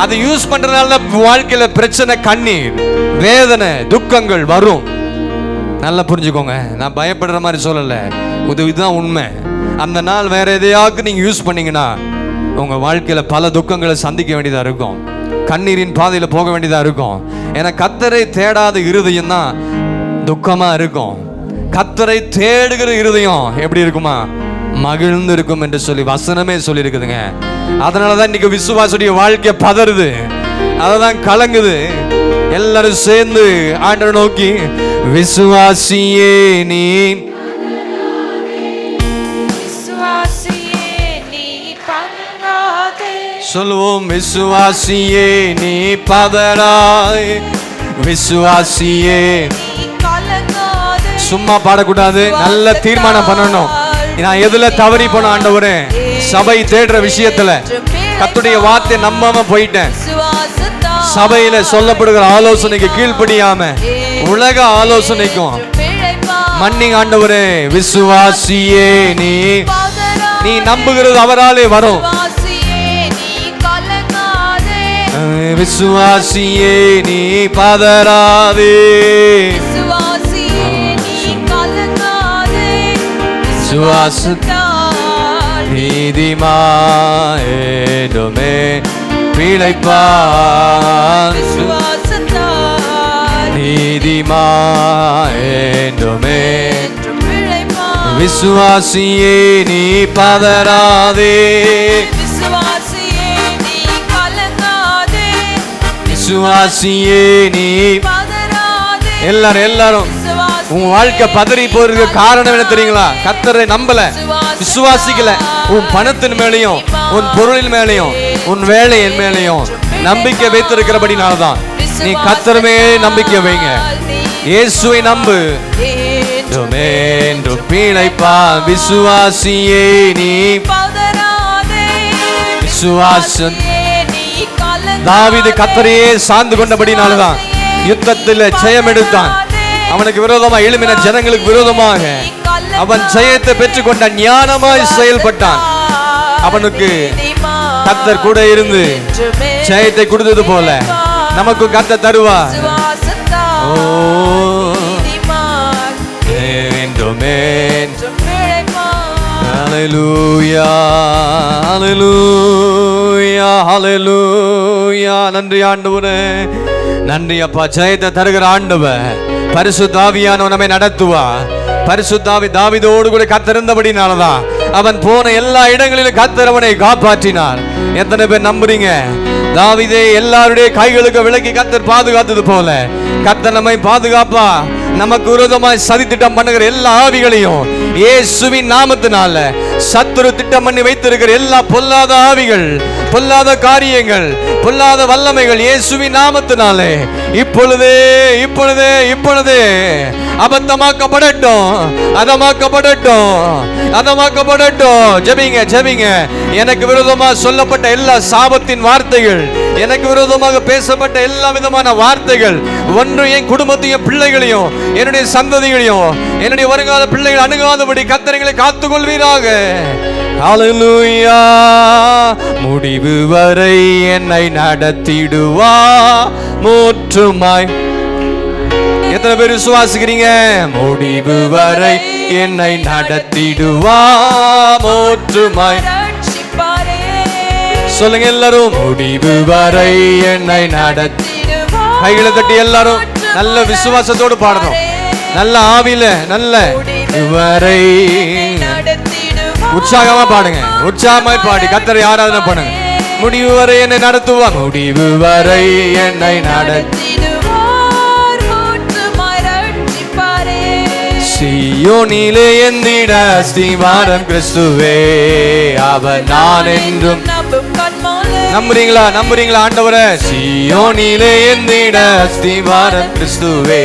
அதை யூஸ் பண்றதுனால வாழ்க்கையில பிரச்சனை, கண்ணீர், வேதனை, துக்கங்கள் வரும். நல்லா புரிஞ்சுக்கோங்க, நான் பயப்படுற மாதிரி சொல்லல, இதுதான் உண்மை. அந்த நாள் வேற எதையாவது நீங்க யூஸ் பண்ணீங்கன்னா உங்க வாழ்க்கையில பல துக்கங்களை சந்திக்க வேண்டியதா இருக்கும், கண்ணீரின் பாதையில போக வேண்டியதா இருக்கும். ஏன்னா கர்த்தரை தேடாத இருதயம் தான் துக்கமா இருக்கும். கர்த்தரை தேடுகிற இருதயம் எப்படி இருக்குமா? மகிழ்ந்து இருக்கும் என்று சொல்லி வசனமே சொல்லி இருக்குதுங்க. அதனாலதான் இன்னைக்கு விசுவாசுடைய வாழ்க்கை பதறுது, அததான் கலங்குது. எல்லாரும் சேர்ந்து ஆண்டவரை நோக்கி, விசுவாசியே நீ சொல்லுவோம், விசுவாசியே நீ பதறாய், விசுவாசியே. சும்மா பாடக்கூடாது, நல்ல தீர்மானம் பண்ணணும். நான் எதுல தவறி போன ஆண்டவரே, சபை தேடுற விஷயத்துல கர்த்தருடைய வார்த்தை நம்பாம போயிட்டேன், சபையில சொல்லப்படுகிற ஆலோசனைக்கு கீழ்ப்படியாம உலக ஆலோசனைக்கும் மன்னிங்க ஆண்டவரே. விசுவாசியே நீ, நீ நம்புகிறது அவராலே வரும். விசுவாசியே நீ பதறாதே, விசுவாசத்தால் நீதிமானே பிழைப்பான், நீதிமானே. விசுவாசியே நீ பதறாதே, விசுவாசியே நீ. எல்லாரும் உன் வாழ்க்கை பதறி போறதுக்கு காரணம் என்ன தெரியுங்களா? கர்த்தரை நம்பல, விசுவாசிக்கல. உன் பணத்தின் மேலையும் உன் பொருளின் மேலையும் உன் வேலையின் மேலையும் நம்பிக்கை வைத்திருக்கிறபடினால்தான். நீ கர்த்தரமே நம்பிக்கை வைங்க, இயேசுவை நம்பு, பிழைப்பான். விசுவாசியே நீ விசுவாசம். தாவீது கர்த்தரையே சார்ந்து கொண்டபடினால்தான் யுத்தத்தில் ஜெயம் எடுத்தான். அவனுக்கு விரோதமாக எழும்பின ஜனங்களுக்கு விரோதமாக அவன் ஜெயத்தை பெற்றுக்கொண்ட ஞானமாய் செயல்பட்டான். அவனுக்கு கர்த்தர் கூட இருந்து ஜெயத்தை கொடுத்தது போல நமக்கு கர்த்தர் தருவார். ஹல்லேலூயா, ஹல்லேலூயா, ஹல்லேலூயா. நன்றி ஆண்டவரே, நன்றி அப்பா. ஜெயத்தை தருகிற ஆண்டவர் பரிசுத்த ஆவியானவர் நம்மை நடத்துவார். பரிசுத்த ஆவி தாவீதோடு கூட கர்த்தரிருந்தபடினாலதான் அவன் போன எல்லா இடங்களிலும் கர்த்தர் அவனை காப்பாற்றினார். எத்தனை பேர் நம்புறீங்க? தாவீதை எல்லாருடைய கைகளுக்கு விலக்கி கர்த்தர் பாதுகாத்தது போல கர்த்தர் நம்மை பாதுகாப்பா. நமக்கு விரோதமாய் சதித்திட்டம் பண்ணுகிற எல்லா ஆவிகளையும் இயேசுவின் நாமத்தினால சத்துரு திட்டம் பண்ணி வைத்திருக்கிற எல்லா பொல்லாத ஆவிகள், பொல்லாத காரியங்கள், பொல்லாத வல்லமைகள் இயேசுவின் நாமத்தினாலே இப்பொழுதே இப்பொழுதே இப்பொழுதே அபத்தமாக்கப்படட்டும், அதமாக்கப்படட்டும். ஜெபிங்க ஜெபிங்க. எனக்கு விரோதமாக சொல்லப்பட்ட எல்லா சாபத்தின் வார்த்தைகள், எனக்கு விரோதமாக பேசப்பட்ட எல்லா விதமான வார்த்தைகள், ஒன்றும் என் குடும்பத்தையும் பிள்ளைகளையும் என்னுடைய சந்ததிகளையும் என்னுடைய வருங்கால பிள்ளைகள் அணுகாதபடி கர்த்தரை காத்துக்கொள்வீராக. ஹல்லேலூயா. முடிவு வரை என்னை நடத்திடுவா முற்றுமாய். எத்தனை பேர் விசுவாசிக்கிறீங்க? முடிவு வரை என்னை நடத்திடுவா முற்றுமாய். சொல்லுங்க எல்லாரும், முடிவு வரை என்னை நடத்திடுவா. கைகளை தட்டி எல்லாரும் நல்ல விசுவாசத்தோடு பாடணும், நல்ல ஆவில, நல்ல வரை உற்சாகமா பாடுங்க. உற்சாகமாய் பாடி கர்த்தரை ஆராதனை பண்ணுங்க. முடிவு வரை என்னை நடத்துவா, முடிவு வரை என்னை சீயோனிலே எந்திட ஸ்ரீமாரம் கிறிஸ்துவே, அவர் நான் என்றும். நம்புறீங்களா? நம்புறீங்களா ஆண்டவரே? சீயோனிலே எந்திட ஸ்ரீமாரம் கிறிஸ்துவே,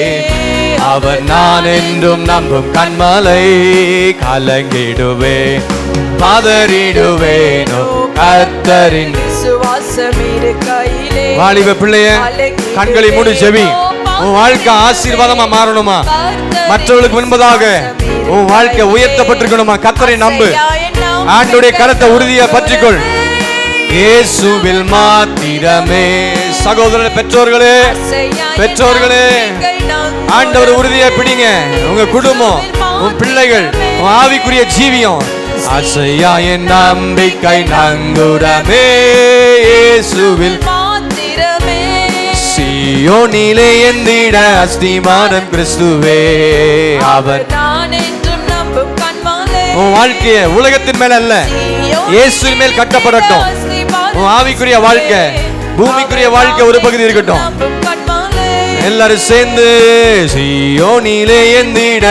அவர் நான் என்றும் நம்பும் கண்மலை. கலங்கிடுவே பதறிடுவேனோ கர்த்தரின் வாலிப பிள்ளைய கண்களை மூடி செவி. உன் வாழ்க்கை ஆசீர்வாதமா மாறணுமா? மற்றவர்களுக்கு முன்பதாக உன் வாழ்க்கை உயர்த்தப்பட்டிருக்கணுமா? கர்த்தரை நம்பு. ஆண்டவருடைய கரத்தை உறுதியா பற்றிக்கொள். இயேசுவில் மாத்திரமே. சகோதரர்களே, பெற்றோர்களே ஆண்டவர் உறுதியா பிடிங்க. உங்க குடும்பம், உன் பிள்ளைகள், உன் ஆவிக்குரிய ஜீவியம் அசையா என் நம்பிக்கை நங்குரமே. இயேசுவில் சீயோனிலே எந்திட அஸ்திமாரம் கிறிஸ்துவே, அவர் உன் வாழ்க்கைய உலகத்தின் மேல அல்ல, இயேசுவின் மேல் கட்டப்படட்டும். உன் ஆவிக்குரிய வாழ்க்கை, பூமிக்குரிய வாழ்க்கை ஒரு பகுதி இருக்கட்டும். எல்லாரும் சேர்ந்து சீயோனிலே எந்திட.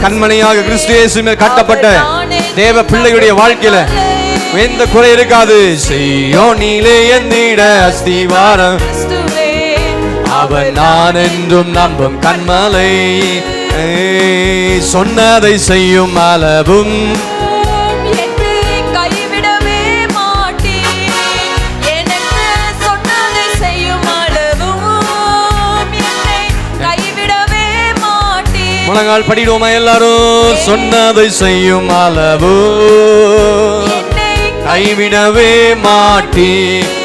கண்மணியாக கிறிஸ்து இயேசு மேல் கட்டப்பட்ட தேவ பிள்ளைகளுடைய வாழ்க்கையில எந்த குறை இருக்காது. சீயோனிலே எந்திட அஸ்திவாரம், அவர் நான் என்றும் நம்பும் கண்மலை. சொன்னதை செய்யும் அளவும் முழங்கால் படிடுவோமா எல்லாரும்? சொன்னதை செய்யும் அளவு கைவிடவே மாட்டி.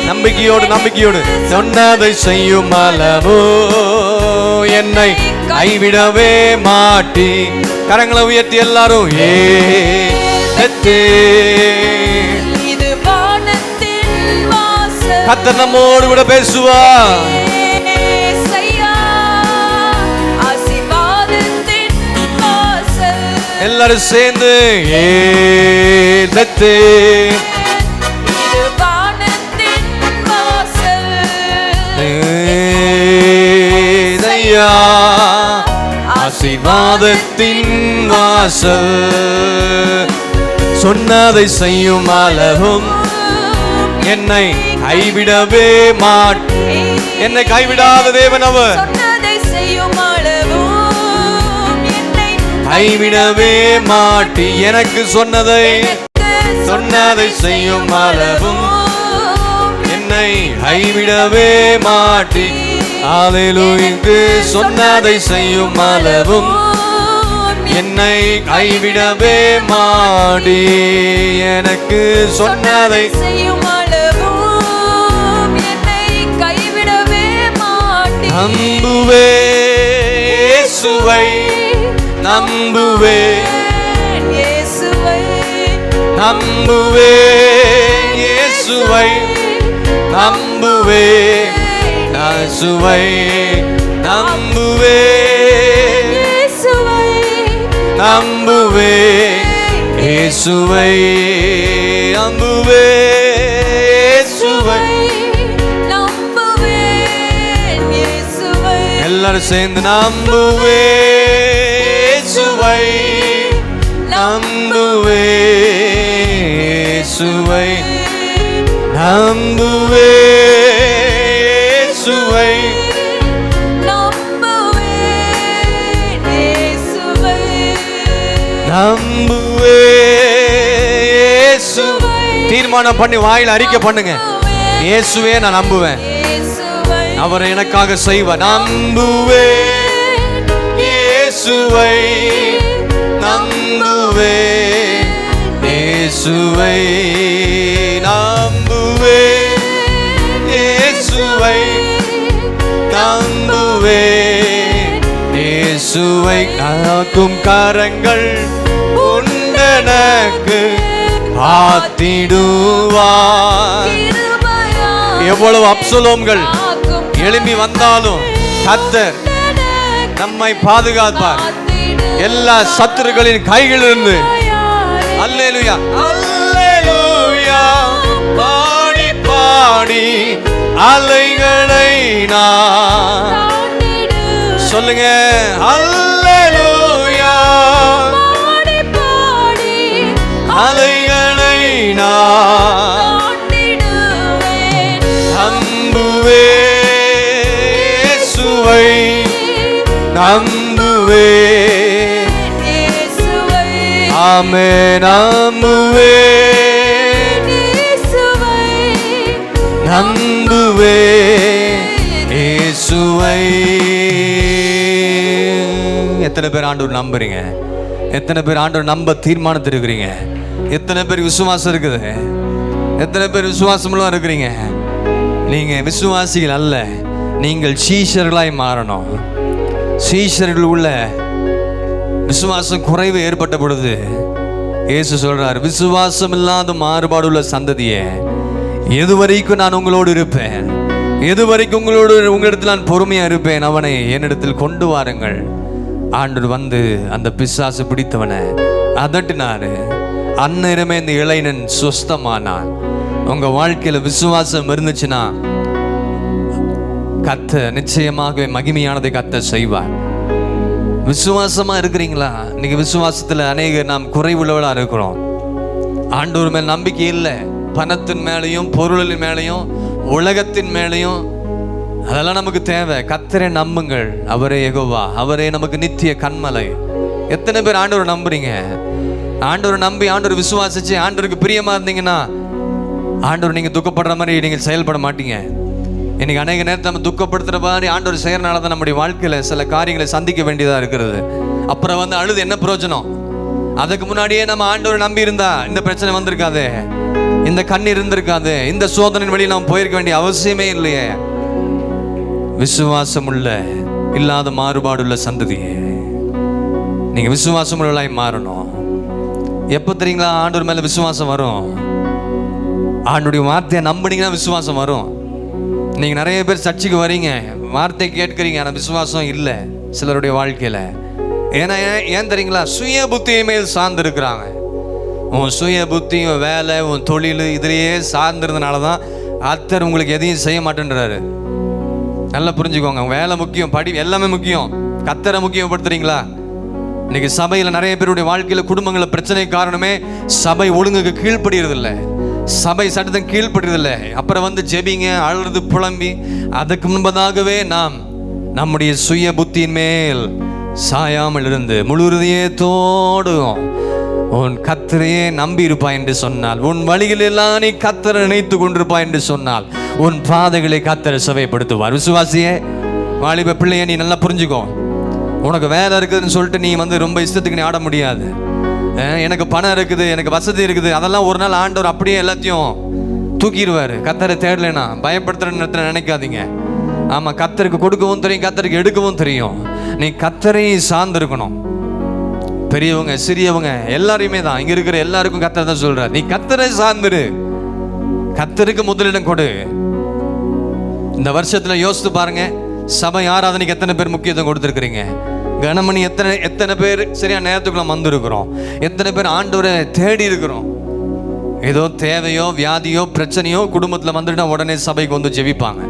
நம்பிக்கையோடு சொன்னதை செய்யும் அளவு என்னை கைவிடவே மாட்டி. கரங்களை உயர்த்தி எல்லாரும் கர்த்தர் நம்மோடு கூட பேசுவா. எல்லாரும் சேர்ந்து ஆசீர்வாதத்தின் வாசல். சொன்னதை செய்யும் அளவும் என்னை கைவிடவே மாட்டேன். என்னை கைவிடாத தேவன் அவர். கைவிடவே மாட்டி. எனக்கு சொன்னதை செய்யும் அளவும் என்னை கைவிடவே மாட்டி. அல்லேலூயா. சொன்னதை செய்யும் அளவும் என்னை கைவிடவே மாட்டி. எனக்கு சொன்னதை செய்யும் அளவும் என்னை கைவிடவே மாட்டி. நம்புவே இயேசுவை, நம்புவே இயேசுவை, நம்புவே இயேசுவை, நம்புவே இயேசுவை, நம்புவே இயேசுவை, நம்புவே இயேசுவை, நம்புவே இயேசுவை, நம்புவே இயேசுவை. எல்லாரும் சேர்ந்து நம்புவே இயேசுவை, நம்புவே இயேசுவை நம்புவேன், இயேசுவை நம்புவேன், இயேசுவை நம்புவேன், இயேசுவை. தீர்மானம் பண்ணி வாயில் அறிக்கை பண்ணுங்க. இயேசுவே நான் நம்புவேன், அவர் எனக்காக செய்வார். நம்புவேன், இயேசுவை நம்புவேன், இயேசுவை நம்புவேன், இயேசுவை நம்புவேன், இயேசுவை. காக்கும் கரங்கள் உண்டனக்கு காத்திடுவார். எவ்வளவு அப்சலோம்கள் எழும்பி வந்தாலும் கர்த்தர் நம்மை பாதுகாப்பார் எல்லா சத்துருக்களின் கைகளிலிருந்து. அல்லேலூயா, அல்லேலூயா. பாடி பாடி அலைகளை நான் சொல்லுங்க. அல்லேலூயா, அலைகளை நான் நம்புவேன், இயேசுவை நம்புவேன், ஆமென். நம்புவேன், நம்புவேன், இயேசுவை. எத்தனை பேர் ஆண்டவர் நம்புறீங்க? எத்தனை பேர் ஆண்டவர் நம்ப தீர்மானத்தில் இருக்கிறீங்க? எத்தனை பேர் விசுவாசம் இருக்குது? எத்தனை பேர் விசுவாசமெல்லாம் இருக்கிறீங்க? நீங்க விசுவாசிகள் அல்ல, நீங்கள் சீஷர்களாய் மாறணும். சீஷர்கள் உள்ள விசுவாசம் குறைவு ஏற்பட்ட பொழுது இயேசு சொல்றார், விசுவாசம் இல்லாத மாறுபாடு உள்ள சந்ததியே, எதுவரைக்கும் நான் உங்களோடு இருப்பேன், எதுவரைக்கும் உங்களிடத்தில் நான் பொறுமையா இருப்பேன், அவனை என்னிடத்தில் கொண்டு வாருங்கள். ஆண்டவர் வந்து அந்த பிசாசு பிடித்தவனை அதட்டினாரு. அந்நேரமே இந்த இளைஞன் சுஸ்தமானான். உங்க வாழ்க்கையில விசுவாசம் இருந்துச்சுன்னா கர்த்தர் நிச்சயமாகவே மகிமையானதை கர்த்தர் செய்வார். விசுவாசமா இருக்கிறீங்களா? இன்னைக்கு விசுவாசத்துல அநேகர் நாம் குறைவுள்ளவளா இருக்கிறோம். ஆண்டவர் மேல் நம்பிக்கை இல்லை. பணத்தின் மேலையும் பொருளின் மேலையும் உலகத்தின் மேலையும் அதெல்லாம் நமக்கு தேவை. கர்த்தரை நம்புங்கள், அவரே யெகோவா, அவரே நமக்கு நித்திய கன்மலை. எத்தனை பேர் ஆண்டவரை நம்புறீங்க? ஆண்டவரை நம்பி ஆண்டவர் விசுவாசிச்சு ஆண்டவருக்கு பிரியமா இருந்தீங்கன்னா ஆண்டவர் நீங்க துக்கப்படுற மாதிரி நீங்க செயல்பட மாட்டீங்க. இன்னைக்கு அநேக நேரத்தை நம்ம துக்கப்படுத்துற மாதிரி ஆண்டவர் செய்யறனால தான் நம்முடைய வாழ்க்கையில சில காரியங்களை சந்திக்க வேண்டியதா இருக்கிறது. அப்புறம் வந்து அழுது என்ன பிரயோஜனம்? அதுக்கு முன்னாடியே நம்ம ஆண்டவரை நம்பி இருந்தா இந்த பிரச்சனை வந்திருக்காது, இந்த கண்ணீர் இருந்திருக்காது, இந்த சோதனை வழி நம்ம போயிருக்க வேண்டிய அவசியமே இல்லையே. விசுவாசம் உள்ள இல்லாத மாறுபாடுள்ள சந்ததியே, நீங்க விசுவாசம் உள்ளவர்களாய் மாறணும். எப்போ தெரியுங்களா ஆண்டவர் மேல விசுவாசம் வரும்? ஆண்டவருடைய வார்த்தையை நம்பினீங்கன்னா விசுவாசம் வரும். நீங்க நிறைய பேர் சர்ச்சுக்கு வரீங்க, வார்த்தை கேட்கிறீங்க, ஆனால் விசுவாசம் இல்லை சிலருடைய வாழ்க்கையில. ஏன்னா ஏன் தெரியுங்களா? சுய புத்தியை மேல் சார்ந்து இருக்கிறாங்க. உன் சுய புத்தி, உன் வேலை, உன் தொழில் இதிலேயே சார்ந்திருந்தனால தான் கர்த்தர் உங்களுக்கு எதையும் செய்ய மாட்டேன்றாரு. நல்லா புரிஞ்சுக்கோங்க. வேலை முக்கியம், படி எல்லாமே முக்கியம். கர்த்தரை முக்கியப்படுத்துறீங்களா? இன்னைக்கு சபையில் நிறைய பேருடைய வாழ்க்கையில குடும்பங்கள பிரச்சனை காரணமே சபை ஒழுங்குக்கு கீழ்ப்படுறதில்லை, சபை சட்டத்தை கீழ்ப்படுறதில்லை. அப்புறம் வந்து ஜெபிங்க, அழுது புலம்பி அதுக்கு முன்பதாகவே நாம் நம்முடைய சுய புத்தியின் மேல் சாயாமல் இருந்து முழு இதயத்தோடும் உன் கர்த்தரையே நம்பி இருப்பாய் என்று சொன்னால், உன் வழிகளில் எல்லாம் நீ கர்த்தரை நினைத்து கொண்டிருப்பாய் என்று சொன்னால், உன் பாதைகளை கர்த்தரை சபைப்படுத்துவார். விசுவாசியே, வாலிப பிள்ளைய நீ நல்லா புரிஞ்சுக்கோ. உனக்கு வேலை இருக்குதுன்னு சொல்லிட்டு நீ வந்து ரொம்ப இஷ்டத்துக்கு நீ ஆட முடியாது. எனக்கு பணம் இருக்குது, எனக்கு வசதி இருக்குது, அதெல்லாம் ஒரு நாள் ஆண்டவர் அப்படியே எல்லாத்தையும் தூக்கிடுவார். கர்த்தரை தேடலைன்னா பயப்படுத்துறன்னு நினைக்காதீங்க. ஆமாம், கர்த்தருக்கு கொடுக்கவும் தெரியும், கர்த்தருக்கு எடுக்கவும் தெரியும். நீ கர்த்தரை சார்ந்து இருக்கணும். பெரியவங்க சிறியவங்க எல்லாரையுமே தான், இங்க இருக்கிற எல்லாருக்கும் கர்த்தர் தான் சொல்றார், நீ கர்த்தரை சார்ந்துரு, கர்த்தருக்கு முதலிடம் கொடு. இந்த வருஷத்துல யோசித்து பாருங்க, சபை ஆராதனைக்கு எத்தனை பேர் முக்கியத்துவம் கொடுத்துருக்கிறீங்க? கனமணி எத்தனை பேர் சரியா நேரத்துக்குள்ள வந்திருக்கிறோம்? எத்தனை பேர் ஆண்டவரை தேடி இருக்கிறோம்? ஏதோ தேவையோ வியாதியோ பிரச்சனையோ குடும்பத்தில் வந்துட்டா உடனே சபைக்கு வந்து ஜெபிப்பாங்க.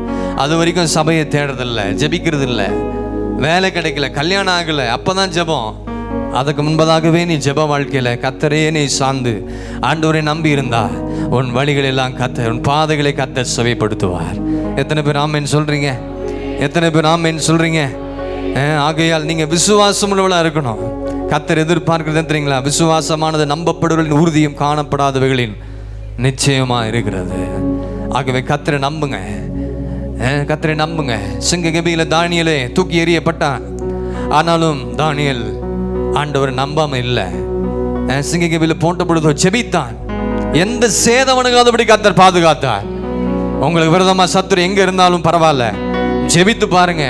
அது வரைக்கும் சபையை தேடுறதில்ல, ஜெபிக்கிறது இல்லை. வேலை கிடைக்கல, கல்யாணம் ஆகலை, அப்பதான் ஜெபம். அதுக்கு முன்பதாகவே நீ ஜெப வாழ்க்கையில் கர்த்தரையே நீ சார்ந்து ஆண்டவரை நம்பி இருந்தா உன் வழிகள் எல்லாம் கர்த்தர், உன் பாதைகளை கர்த்தர் செவைப்படுத்துவார். எத்தனை பேர் ஆமென் சொல்றீங்க? எத்தனை பேர் ஆமென் சொல்றீங்க? ஆகையால் நீங்கள் விசுவாசம் உள்ளவளாக இருக்கணும். கர்த்தர் எதிர்பார்க்கிறது தெரியுங்களா? விசுவாசமானது நம்பப்படுவர்களின் உறுதியும் காணப்படாதவைகளின் நிச்சயமாக இருக்கிறது. ஆகவே கர்த்தரை நம்புங்க, கர்த்தரை நம்புங்க. சிங்க கபியில தானியேலே தூக்கி எறியப்பட்டான். ஆனாலும் தானியேல் ஆண்டவர் நம்பாம இல்லை. சிங்க கபியில போட்ட பொழுதோ ஜெபித்தான். எந்த சேதவனுக்காதபடி கர்த்தர் பாதுகாத்தார். உங்களுக்கு விரோதமா சத்துரு எங்க இருந்தாலும் பரவாயில்ல, ஜெபித்து பாருங்க.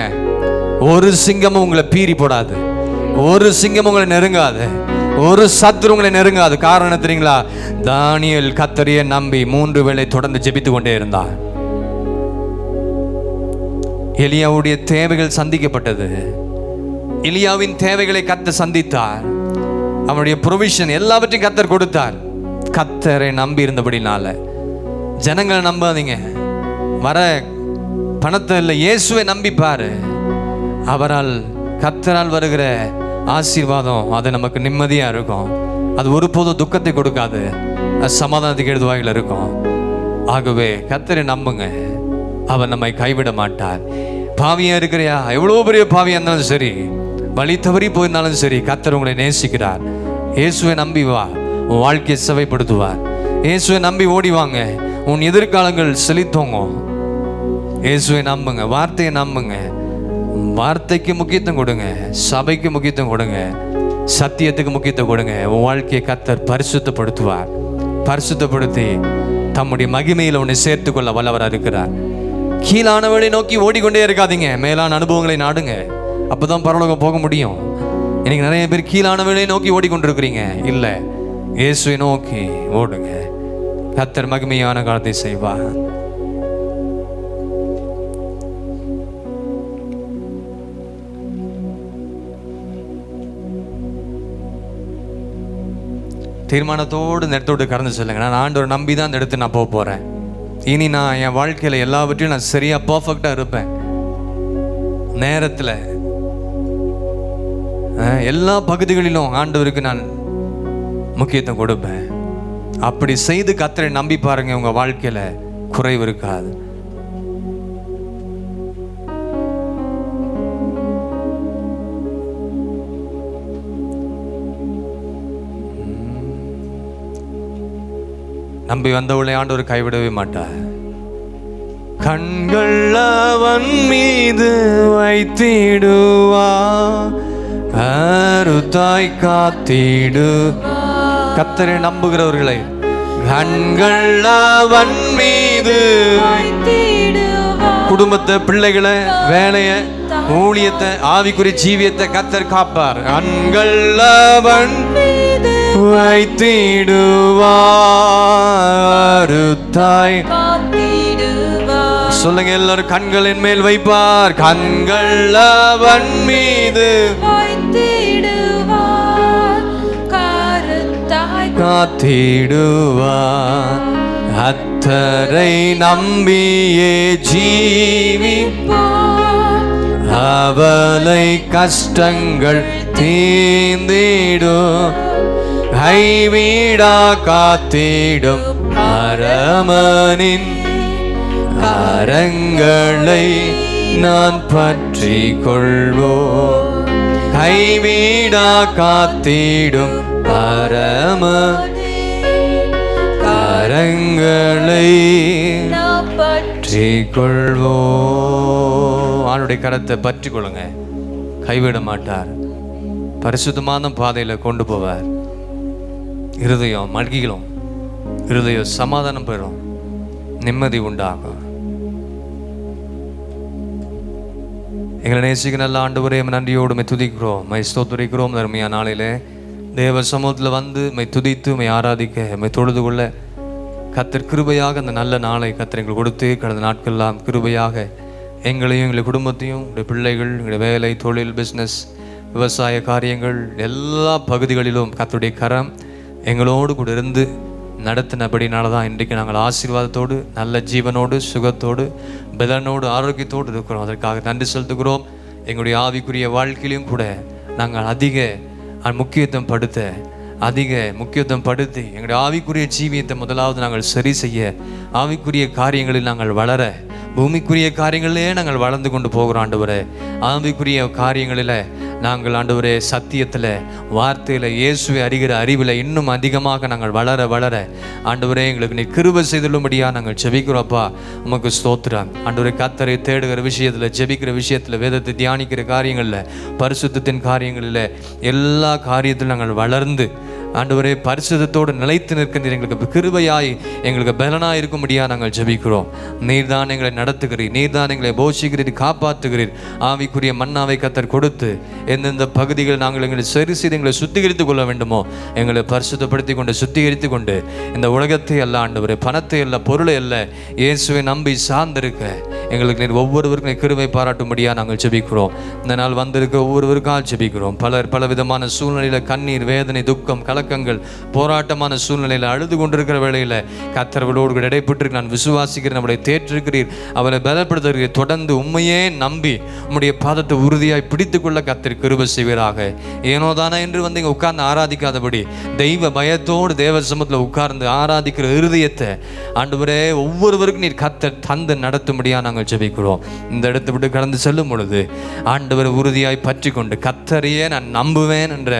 ஒரு சிங்கமும் உங்களை பீறி போடாது, ஒரு சிங்கமும் உங்களை நெருங்காது, ஒரு சத்துரு உங்களை நெருங்காது. காரணம் தெரியுங்களா? தானியேல் கர்த்தரையே நம்பி 3 வேளை தொடர்ந்து ஜெபித்து கொண்டே இருந்தார். எலியாவுடைய தேவைகள் சந்திக்கப்பட்டது. எலியாவின் தேவைகளை கர்த்தர் சந்தித்தார். அவனுடைய ப்ரொவிஷன் எல்லாவற்றையும் கர்த்தர் கொடுத்தார். கர்த்தரை நம்பி இருந்தபடினால. ஜனங்களை நம்பாதீங்க. வர பணத்தை இல்லை, இயேசுவை நம்பிப்பாரு. அவரால் கர்த்தரால் வருகிற ஆசீர்வாதம் அது நமக்கு நிம்மதியாக இருக்கும். அது ஒருபோதும் துக்கத்தை கொடுக்காது, அது சமாதானத்துக்கு எழுதுவாயில் இருக்கும். ஆகவே கர்த்தரை நம்புங்க, அவர் நம்மை கைவிட மாட்டார். பாவியாக இருக்கிறியா? எவ்வளோ பெரிய பாவியாக இருந்தாலும் சரி, வழி தவறி போயிருந்தாலும் சரி, கர்த்தர் உங்களை நேசிக்கிறார். இயேசுவை நம்பி வா, உன் வாழ்க்கையை செவைப்படுத்துவார். இயேசுவை நம்பி ஓடிவாங்க, உன் எதிர்காலங்கள் செழித்தோங்க. இயேசுவை நம்புங்க, வார்த்தையை நம்புங்க. வார்த்தைக்கு முக்கியத்துவம் கொடுங்க, சபைக்கு முக்கியத்துவம் கொடுங்க, சத்தியத்துக்கு முக்கியத்துவம் கொடுங்க. உன் வாழ்க்கையை கர்த்தர் பரிசுத்தப்படுத்துவார். பரிசுத்தப்படுத்தி தம்முடைய மகிமையில் உன்னை சேர்த்துக்கொள்ள வல்லவராக இருக்கிறார். கீழானவளை நோக்கி ஓடிக்கொண்டே இருக்காதீங்க, மேலான அனுபவங்களை நாடுங்க. அப்போதான் பரலோகம் போக முடியும். இன்னைக்கு நிறைய பேர் கீழானவளை நோக்கி ஓடிக்கொண்டிருக்கிறீங்க. இல்லை, இயேசுவை நோக்கி ஓடுங்க. கர்த்தர் மகிமையான காலத்தை செய்வார். தீர்மானத்தோடு இந்த இடத்தோடு கடந்து சொல்லுங்க, நான் ஆண்டவரை நம்பி தான் இந்த இடத்து நான் போக போகிறேன். இனி நான் என் வாழ்க்கையில் எல்லாவற்றையும் நான் சரியாக பர்ஃபெக்டாக இருப்பேன். நேரத்தில் எல்லா பகுதிகளிலும் ஆண்டவருக்கு நான் முக்கியத்துவம் கொடுப்பேன். அப்படி செய்து கர்த்தரை நம்பி பாருங்க, உங்கள் வாழ்க்கையில் குறைவு இருக்காது. நம்பி வந்தவளை ஆண்டவர் கைவிடவே மாட்டார். கண்கள் அவன் மீது வைத்திடுவா, கருத்தாய் காத்திடு. கர்த்தரை நம்புகிறவர்களை கண்கள் அவன் மீது, குடும்பத்தை, பிள்ளைகளை, வேலையை, ஊழியத்தை, ஆவிக்குரிய ஜீவியத்தை கர்த்தர் காப்பார். கண்கள் அவன் வைத்திடுவார். சொல்லுங்க எல்லாரும், கண்களின் மேல் வைப்பார். கண்கள் அவன் மீது காத்திடுவார். கர்த்தரை நம்பியே ஜீவிப்பார். அவளை கஷ்டங்கள் தீர்ந்திடும். கைவிடா காத்திடும் அரமனின் கரங்களை நான் பற்றி கொள்வோம். கைவிடா காத்திடும் அரமனின் கரங்களை பற்றி கொள்வோம். அவனுடைய கரத்தை பற்றி கொள்ளுங்க, கைவிட மாட்டார். பரிசுத்தமான பாதையில் கொண்டு போவார். இருதயம் மல்கிகளும், இருதயம் சமாதானம் பெறும், நிம்மதி உண்டாகும். எங்களை நேசிக்க நல்ல ஆண்டவரே, நன்றியோடு மை துதிக்கிறோம், மை ஸ்தோத்திரிக்கிறோம். அருமையான நாளிலே தேவ சமூகத்தில் வந்து மை துதித்து மை ஆராதிக்க மை தொழுது கொள்ள கர்த்தர் கிருபையாக அந்த நல்ல நாளை கர்த்தர் எங்களுக்கு கொடுத்து கடந்த நாட்கள்லாம் கிருபையாக எங்களையும் எங்களுடைய குடும்பத்தையும், எங்களுடைய பிள்ளைகள், எங்களுடைய வேலை, தொழில், பிஸ்னஸ், விவசாய காரியங்கள் எல்லா பகுதிகளிலும் கர்த்தருடைய கரம் எங்களோடு கூட இருந்து நடத்தினபடினால தான் இன்றைக்கு நாங்கள் ஆசீர்வாதத்தோடு, நல்ல ஜீவனோடு, சுகத்தோடு, பலனோடு, ஆரோக்கியத்தோடு இருக்கிறோம். அதற்காக நன்றி செலுத்துகிறோம். எங்களுடைய ஆவிக்குரிய வாழ்க்கையிலும் கூட நாங்கள் அதிக முக்கியத்துவம் படுத்தி எங்களுடைய ஆவிக்குரிய ஜீவியத்தை முதலாவது நாங்கள் சரி செய்ய, ஆவிக்குரிய காரியங்களில் நாங்கள் வளர, பூமிக்குரிய காரியங்களிலே நாங்கள் வளர்ந்து கொண்டு போகிறோம் ஆண்டவரே. ஆவிக்குரிய காரியங்களில் நாங்கள் ஆண்டவரே சத்தியத்தில், வார்த்தையில், இயேசுவை அறிகிற அறிவில் இன்னும் அதிகமாக நாங்கள் வளர ஆண்டவரே எங்களுக்கு நீ கிருபை செய்துள்ளும்படியாக நாங்கள் ஜெபிக்கிறோம்ப்பா. உமக்கு ஸ்தோத்திரம் ஆண்டவரே. கர்த்தரை தேடுகிற விஷயத்தில், ஜெபிக்கிற விஷயத்தில், வேதத்தை தியானிக்கிற காரியங்களில், பரிசுத்தத்தின் காரியங்களில், எல்லா காரியத்திலும் நாங்கள் வளர்ந்து ஆண்டவரே பரிசுத்தத்தோடு நிலைத்து நிற்கின்ற எங்களுக்கு கிருபையாய், எங்களுக்கு பலனாய் இருக்கும்படியாக நாங்கள் ஜெபிக்கிறோம். நீர்தான் எங்களை நடத்துகிறீர், நீர்தான் எங்களை போஷிக்கிறீர், காப்பாற்றுகிறீர். ஆவிக்குரிய மன்னாவை கர்த்தர் கொடுத்து எந்தெந்த பகுதிகள் நாங்கள் எங்களை சரி செய்து எங்களை சுத்திகரித்து கொள்ள வேண்டுமோ எங்களை பரிசுத்தப்படுத்தி கொண்டு சுத்திகரித்து கொண்டு இந்த உலகத்தை அல்ல ஆண்டவரே, பணத்தை அல்ல, பொருளை அல்ல, இயேசுவை நம்பி சார்ந்திருக்க எங்களுக்கு நீர் ஒவ்வொருவருக்கும் கிருபை பாராட்டும்படியாக நாங்கள் ஜெபிக்கிறோம். இந்த நாள் வந்திருக்க ஒவ்வொருவருக்காக ஜெபிக்கிறோம். பல விதமான சூழ்நிலையில் கண்ணீர், வேதனை, துக்கம், கலக்கங்கள், போராட்டமான சூழ்நிலையில் அழுது கொண்டிருக்கிற வேளையில் கர்த்தர்களோடு இடைப்பட்டு நான் விசுவாசிக்கிறேன், நம்முடைய தேற்றிருக்கிறீர், அவரை பலப்படுத்துகிறீர். தொடர்ந்து உண்மையே நம்பி உம்முடைய பாதத்தை உறுதியாய் பிடித்து கொள்ள கர்த்தர் கிருபை செய்வீராக. ஏனோதானா என்று வந்து இங்கே உட்கார்ந்து ஆராதிக்காதபடி தெய்வ பயத்தோடு தேவ சமூகத்தில் உட்கார்ந்து ஆராதிக்கிற இருதயத்தை ஆண்டவரே ஒவ்வொருவருக்கும் நீர் கர்த்தர் தந்து நடத்தும்படியாக நாங்கள் ஜெபிக்கிறோம். இந்த இடத்தை விட்டு கடந்து செல்லும் பொழுது ஆண்டவர் உறுதியாய் பற்றி கொண்டு கர்த்தரையே நான் நம்புவேன் என்ற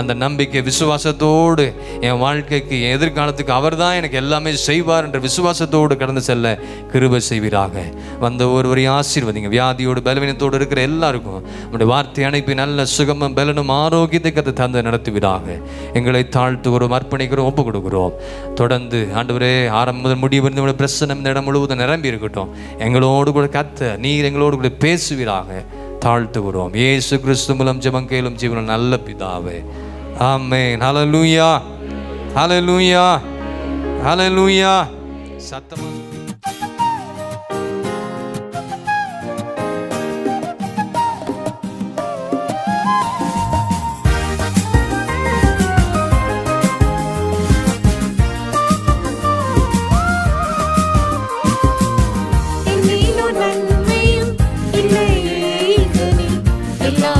அந்த நம்பிக்கை, விசுவாசத்தோடு என் வாழ்க்கைக்கு, என் எதிர்காலத்துக்கு அவர் தான் எனக்கு எல்லாமே செய்வார் என்ற விசுவாசத்தோடு கடந்து செல்ல கிருபை செய்வீராக. வந்த ஒருவரையும் ஆசீர்வதிங்க. வியாதியோடு பலவீனத்தோடு இருக்கிற எல்லாருக்கும் உங்களுடைய வார்த்தை அனுப்பி நல்ல சுகமும் பலனும் ஆரோக்கியத்தை கற்று தந்து நடத்துவீராக. எங்களை தாழ்த்துகிறோம், அர்ப்பணிக்கிறோம், ஒப்பு கொடுக்கிறோம். தொடர்ந்து ஆண்டவரே ஆரம்பம் முதல் முடிவு இருந்து பிரசனம் இந்த இடம் முழுவதும் நிரம்பி இருக்கட்டும். எங்களோடு கூட கத்த நீர் எங்களோடு கூட பேசுவீராக. தாழ்த்துகிறோம் இயேசு கிறிஸ்து மூலம் ஜெபம் கேளும் ஜீவன நல்ல பிதாவே, ஆமென். ஹல்லேலூயா, ஹல்லேலூயா, ஹல்லேலூயா. சத்தமா நன்மையும் இல்லையே எல்லா